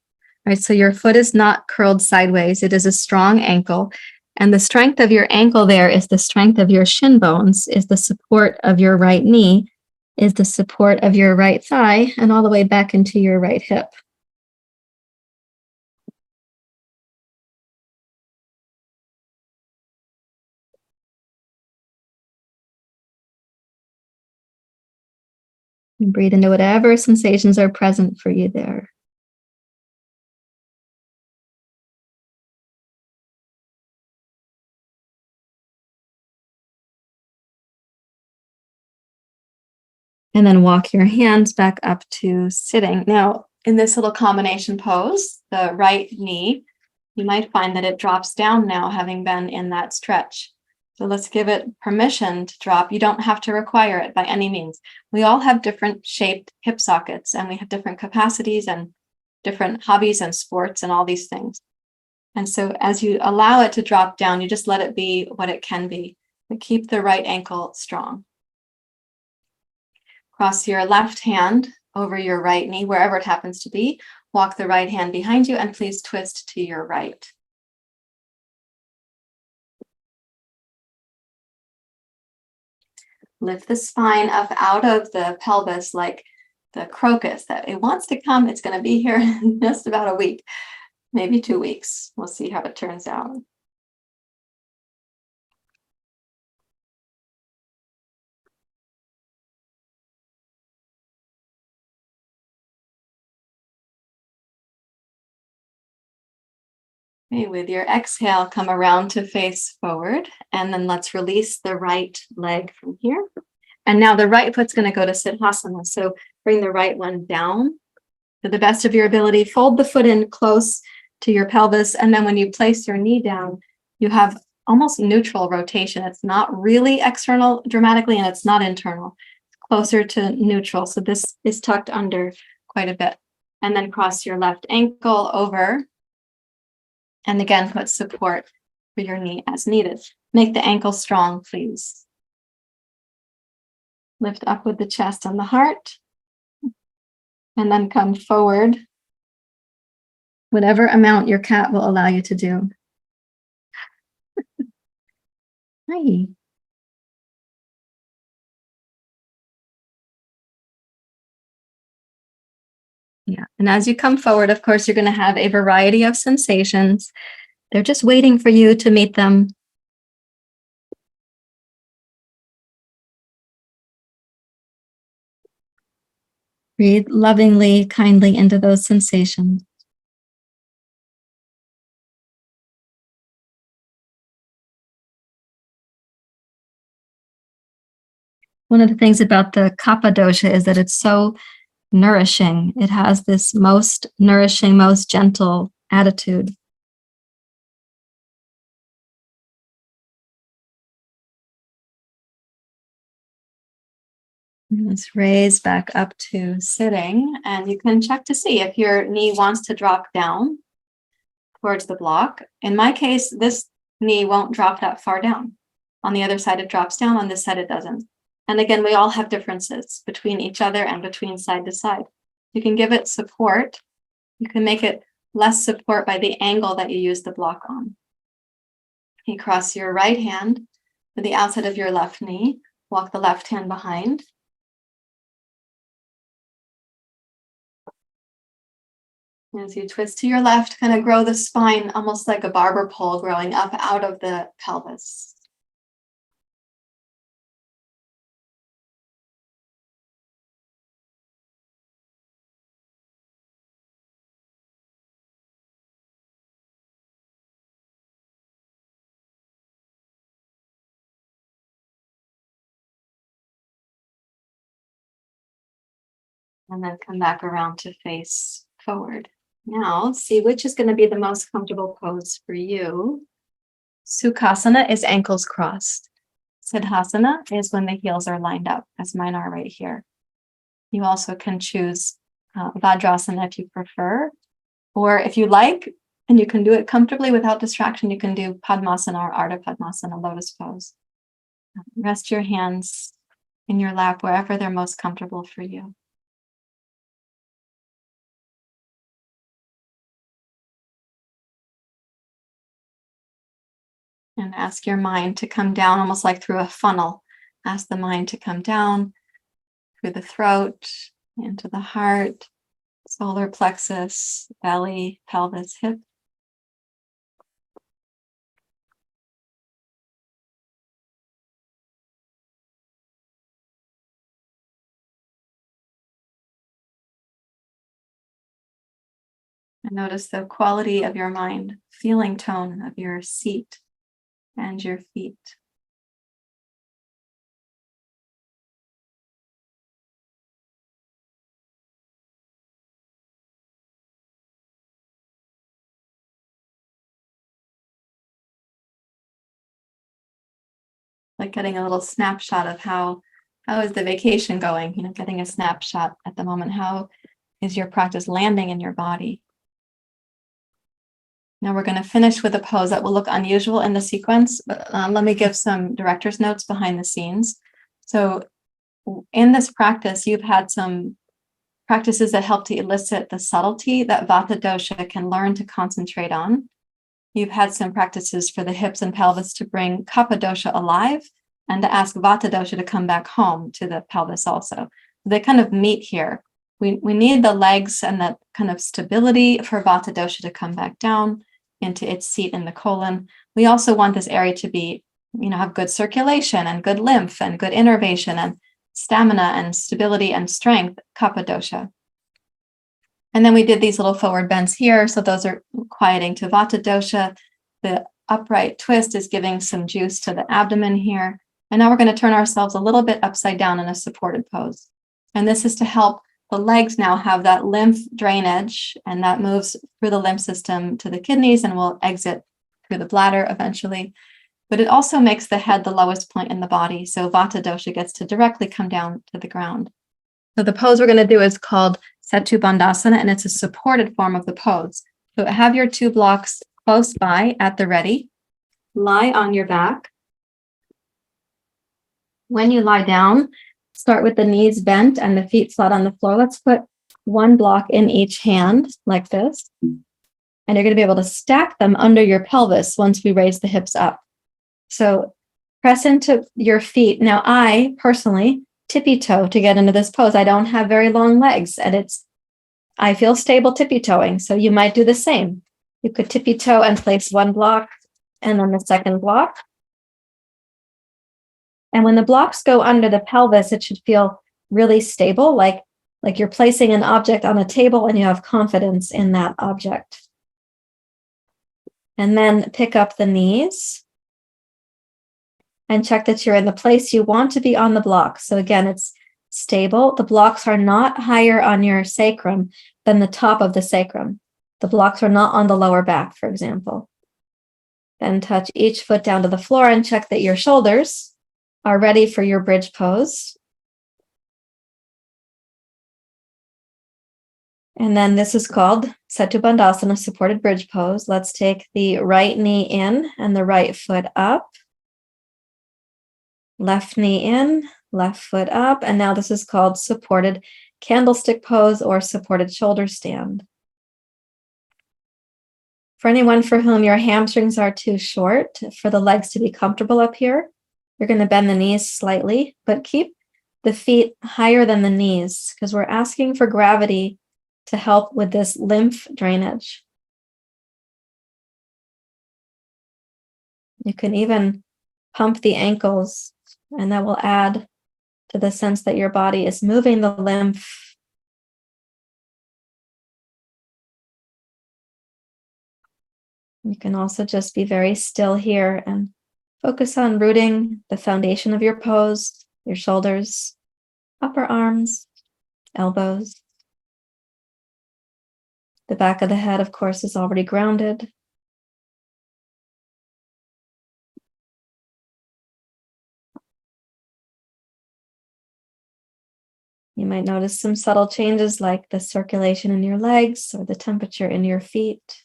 right? So your foot is not curled sideways. It is a strong ankle. And the strength of your ankle there is the strength of your shin bones, is the support of your right knee, is the support of your right thigh, and all the way back into your right hip. And breathe into whatever sensations are present for you there. And then walk your hands back up to sitting. Now, in this little combination pose, the right knee, you might find that it drops down now, having been in that stretch. So let's give it permission to drop. You don't have to require it by any means. We all have different shaped hip sockets, and we have different capacities and different hobbies and sports and all these things. And so as you allow it to drop down, you just let it be what it can be. But keep the right ankle strong. Cross your left hand over your right knee, wherever it happens to be. Walk the right hand behind you, and please twist to your right. Lift the spine up out of the pelvis like the crocus that it wants to come. It's going to be here in just about a week, maybe 2 weeks. We'll see how it turns out. Okay, with your exhale, come around to face forward, and then let's release the right leg from here. And now the right foot's going to go to Siddhasana. So bring the right one down to the best of your ability. Fold the foot in close to your pelvis. And then when you place your knee down, you have almost neutral rotation. It's not really external dramatically, and it's not internal. It's closer to neutral. So this is tucked under quite a bit. And then cross your left ankle over. And again, put support for your knee as needed. Make the ankle strong, please. Lift up with the chest and the heart. And then come forward, whatever amount your cat will allow you to do. Hi. Yeah. And as you come forward, of course, you're going to have a variety of sensations. They're just waiting for you to meet them. Breathe lovingly, kindly into those sensations. One of the things about the Kappa dosha is that it's so nourishing. It has this most nourishing, most gentle attitude. Let's raise back up to sitting, and you can check to see if your knee wants to drop down towards the block. In my case, this knee won't drop that far down. On the other side, it drops down. On this side, it doesn't. And again, we all have differences between each other and between side to side. You can give it support. You can make it less support by the angle that you use the block on. You cross your right hand to the outside of your left knee. Walk the left hand behind. As you twist to your left, kind of grow the spine almost like a barber pole growing up out of the pelvis. And then come back around to face forward. Now, see which is going to be the most comfortable pose for you. Sukhasana is ankles crossed. Siddhasana is when the heels are lined up, as mine are right here. You also can choose Vadrasana if you prefer, or if you like, and you can do it comfortably without distraction, you can do Padmasana or Ardha Padmasana, lotus pose. Rest your hands in your lap wherever they're most comfortable for you. And ask your mind to come down almost like through a funnel. Ask the mind to come down through the throat, into the heart, solar plexus, belly, pelvis, hip. And notice the quality of your mind, feeling tone of your seat and your feet. Like getting a little snapshot of how is the vacation going? Getting a snapshot at the moment. How is your practice landing in your body? Now we're going to finish with a pose that will look unusual in the sequence, but let me give some director's notes behind the scenes. So in this practice, you've had some practices that help to elicit the subtlety that Vata Dosha can learn to concentrate on. You've had some practices for the hips and pelvis to bring Kappa Dosha alive and to ask Vata Dosha to come back home to the pelvis also. They kind of meet here. We need the legs and that kind of stability for Vata Dosha to come back down into its seat in the colon. We also want this area to be, have good circulation and good lymph and good innervation and stamina and stability and strength, Kappa Dosha. And then we did these little forward bends here. So those are quieting to Vata Dosha. The upright twist is giving some juice to the abdomen here. And now we're going to turn ourselves a little bit upside down in a supported pose. And this is to help the legs now have that lymph drainage, and that moves through the lymph system to the kidneys and will exit through the bladder eventually. But it also makes the head the lowest point in the body. So Vata Dosha gets to directly come down to the ground. So the pose we're going to do is called Setu Bandhasana, and it's a supported form of the pose. So have your two blocks close by at the ready. Lie on your back. When you lie down, start with the knees bent and the feet flat on the floor. Let's put one block in each hand like this. And you're going to be able to stack them under your pelvis once we raise the hips up. So press into your feet. Now, I personally tippy toe to get into this pose. I don't have very long legs, and I feel stable tippy toeing. So you might do the same. You could tippy toe and place one block and then the second block. And when the blocks go under the pelvis, it should feel really stable, like you're placing an object on a table and you have confidence in that object. And then pick up the knees and check that you're in the place you want to be on the block. So again, it's stable. The blocks are not higher on your sacrum than the top of the sacrum. The blocks are not on the lower back, for example. Then touch each foot down to the floor and check that your shoulders are ready for your bridge pose. And then this is called Setu Bandhasana, supported bridge pose. Let's take the right knee in and the right foot up. Left knee in, left foot up. And now this is called supported candlestick pose or supported shoulder stand. For anyone for whom your hamstrings are too short for the legs to be comfortable up here, you're going to bend the knees slightly, but keep the feet higher than the knees because we're asking for gravity to help with this lymph drainage. You can even pump the ankles, and that will add to the sense that your body is moving the lymph. You can also just be very still here and focus on rooting the foundation of your pose, your shoulders, upper arms, elbows. The back of the head, of course, is already grounded. You might notice some subtle changes like the circulation in your legs or the temperature in your feet.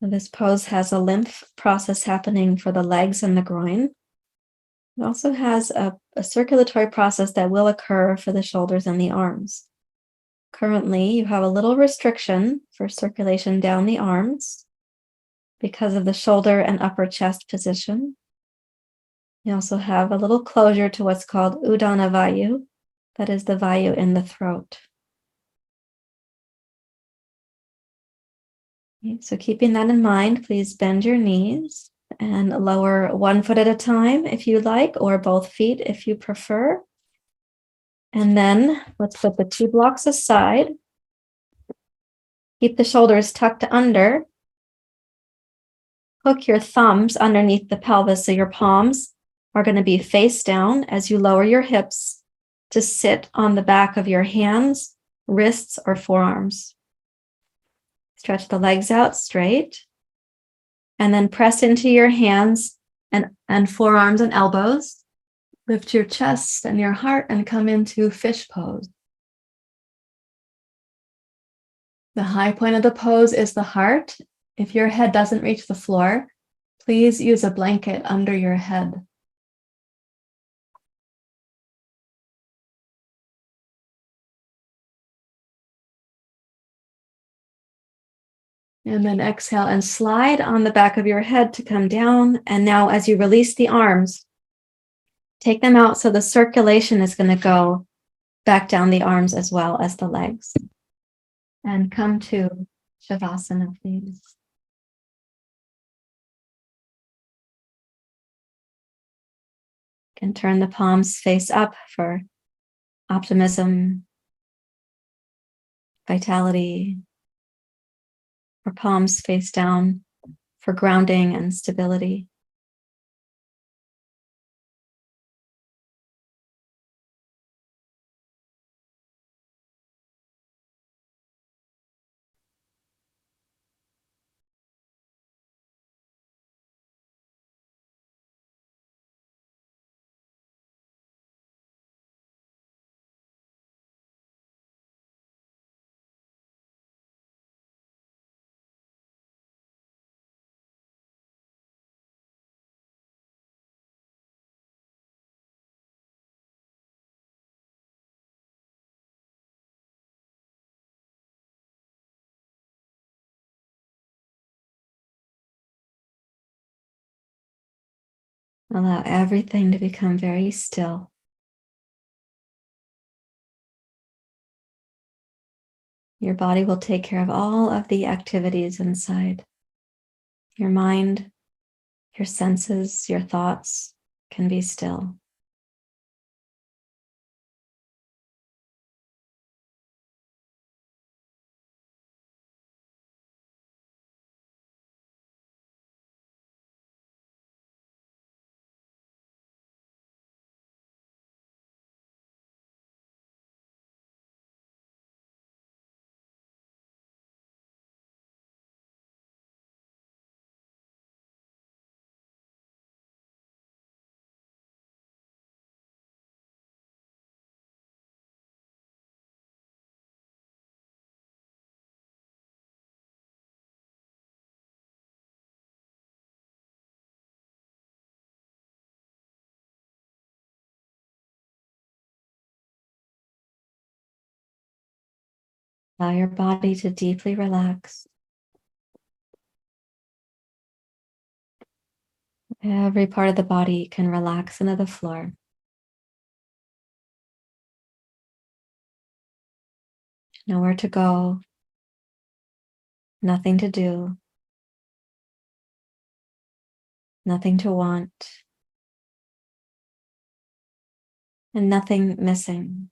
This pose has a lymph process happening for the legs and the groin. It also has a circulatory process that will occur for the shoulders and the arms. Currently, you have a little restriction for circulation down the arms because of the shoulder and upper chest position. You also have a little closure to what's called Udana Vayu, that is the Vayu in the throat. So keeping that in mind, please bend your knees and lower one foot at a time if you like, or both feet if you prefer. And then let's put the 2 blocks aside. Keep the shoulders tucked under. Hook your thumbs underneath the pelvis so your palms are going to be face down as you lower your hips to sit on the back of your hands, wrists, or forearms. Stretch the legs out straight, and then press into your hands and forearms and elbows. Lift your chest and your heart and come into fish pose. The high point of the pose is the heart. If your head doesn't reach the floor, please use a blanket under your head. And then exhale and slide on the back of your head to come down. And now as you release the arms, take them out so the circulation is going to go back down the arms as well as the legs. And come to Shavasana, please. You can turn the palms face up for optimism, vitality, or palms face down for grounding and stability. Allow everything to become very still. Your body will take care of all of the activities inside. Your mind, your senses, your thoughts can be still. Allow your body to deeply relax. Every part of the body can relax into the floor. Nowhere to go, nothing to do, nothing to want, and nothing missing.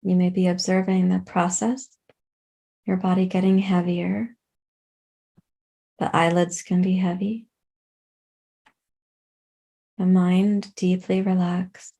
You may be observing the process, your body getting heavier. The eyelids can be heavy. the mind deeply relaxed.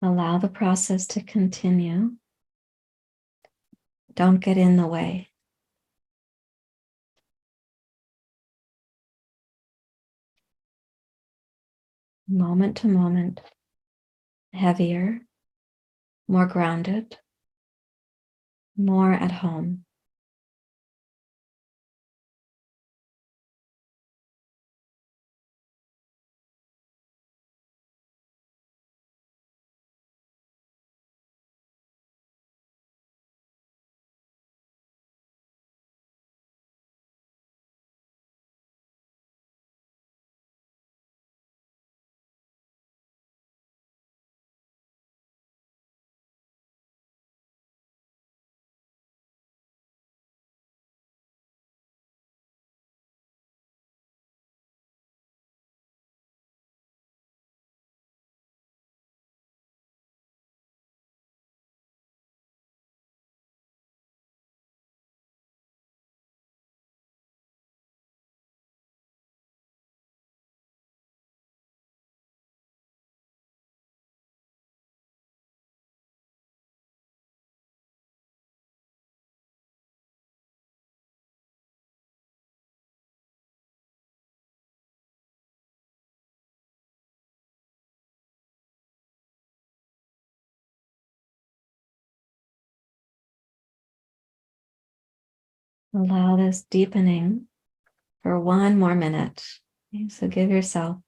Allow the process to continue. Don't get in the way. Moment to moment, heavier, more grounded, more at home. Allow this deepening for one more minute. Okay, so give yourself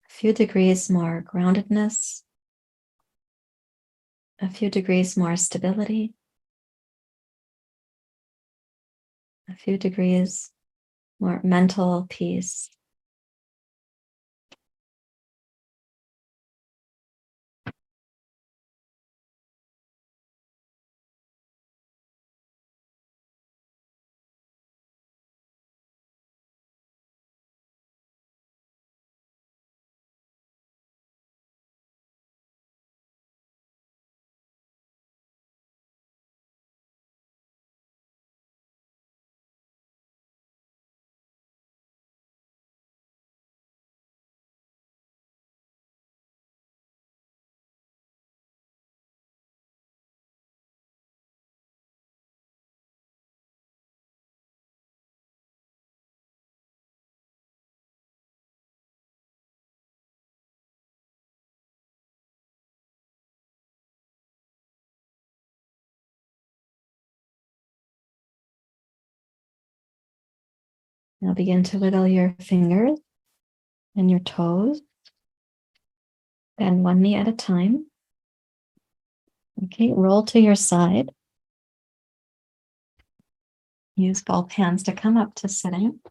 a few degrees more groundedness, a few degrees more stability, a few degrees more mental peace. Now begin to wiggle your fingers and your toes. Bend one knee at a time. Okay, roll to your side. Use both hands to come up to sitting.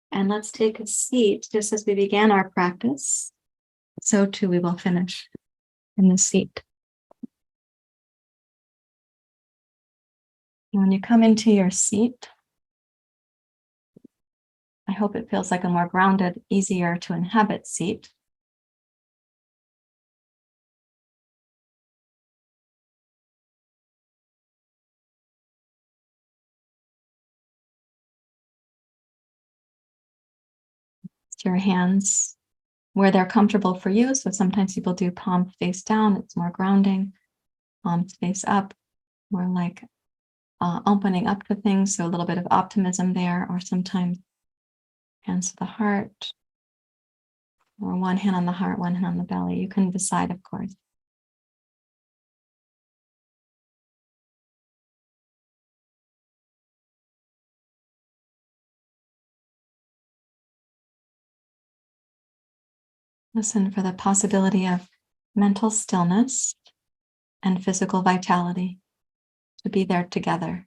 And let's take a seat just as we began our practice. So too we will finish in the seat. And when you come into your seat, I hope it feels like a more grounded, easier to inhabit seat. It's your hands where they're comfortable for you. So sometimes people do palm face down. It's more grounding. Palms face up, more like opening up to things. So a little bit of optimism there, or sometimes hands to the heart, or one hand on the heart, one hand on the belly. You can decide, of course. Listen for the possibility of mental stillness and physical vitality to be there together.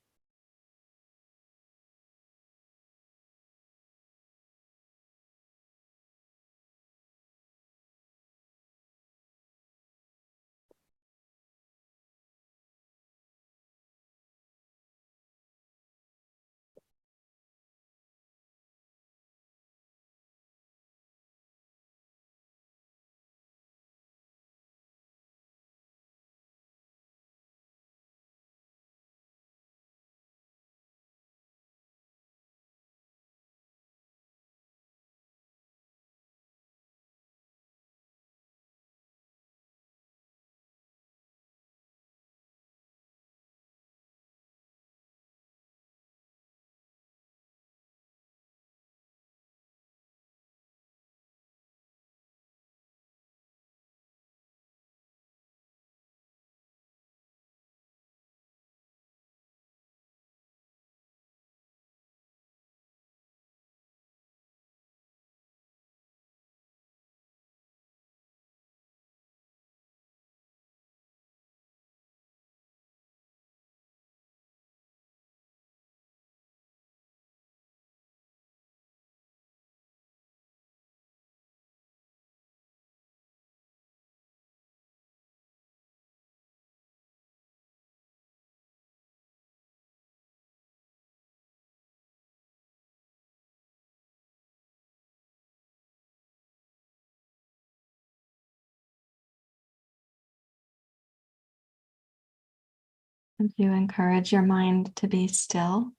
If you encourage your mind to be still,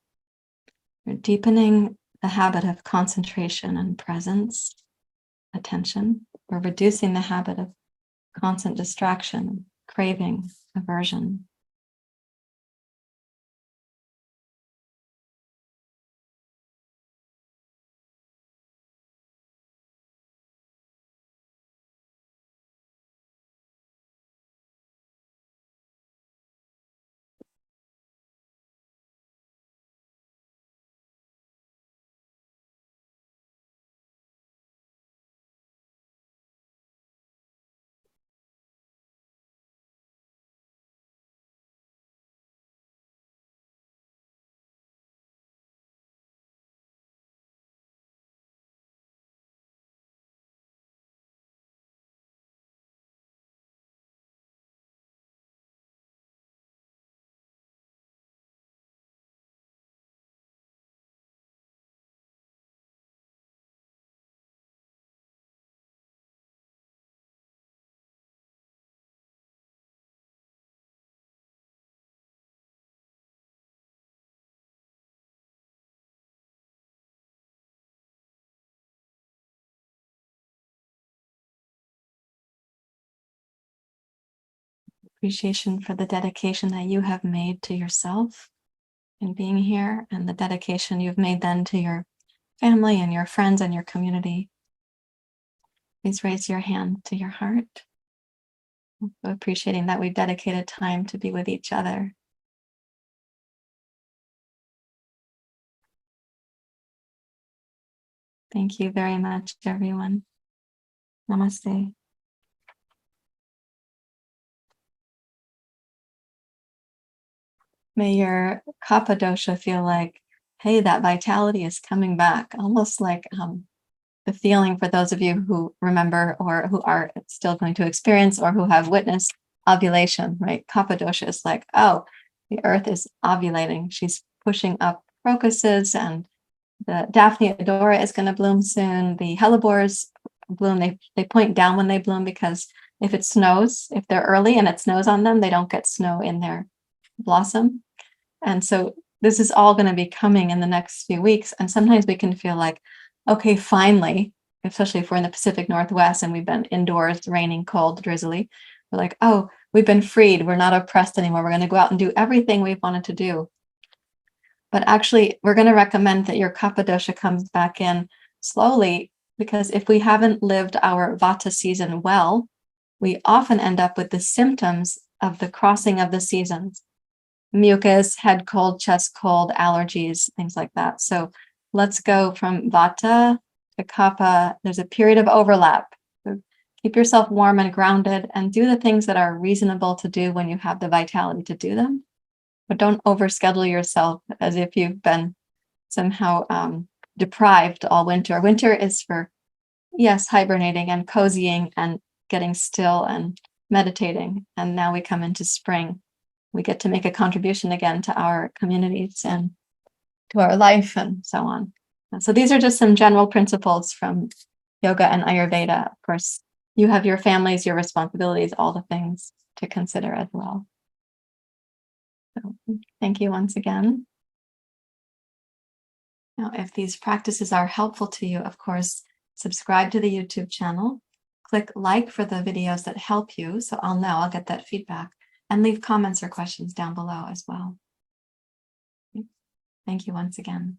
you're deepening the habit of concentration and presence, attention. We're reducing the habit of constant distraction, craving, aversion. Appreciation for the dedication that you have made to yourself in being here, and the dedication you've made then to your family and your friends and your community. Please raise your hand to your heart, appreciating that we've dedicated time to be with each other. Thank you very much, everyone. Namaste. May your Kappa dosha feel like, hey, that vitality is coming back, almost like the feeling for those of you who remember or who are still going to experience or who have witnessed ovulation, right? Kappa dosha is like, oh, the earth is ovulating. She's pushing up crocuses, and the Daphne odora is going to bloom soon. The hellebores bloom. They point down when they bloom because if it snows, if they're early and it snows on them, they don't get snow in their blossom. And so this is all going to be coming in the next few weeks. And sometimes we can feel like, okay, finally, especially if we're in the Pacific Northwest and we've been indoors, raining, cold, drizzly, we're like, oh, we've been freed. We're not oppressed anymore. We're going to go out and do everything we've wanted to do. But actually, we're going to recommend that your Kappa dosha comes back in slowly, because if we haven't lived our Vata season well, we often end up with the symptoms of the crossing of the seasons. Mucus, head cold, chest cold, allergies, things like that. So let's go from Vata to Kappa. There's a period of overlap. Keep yourself warm and grounded, and do the things that are reasonable to do when you have the vitality to do them. But don't overschedule yourself as if you've been somehow deprived all winter. Winter is for, yes, hibernating and cozying and getting still and meditating. And now we come into spring. We get to make a contribution again to our communities and to our life and so on. And so these are just some general principles from yoga and Ayurveda. Of course, you have your families, your responsibilities, all the things to consider as well. So thank you once again. Now, if these practices are helpful to you, of course, subscribe to the YouTube channel, click like for the videos that help you, so I'll get that feedback, and leave comments or questions down below as well. Thank you once again.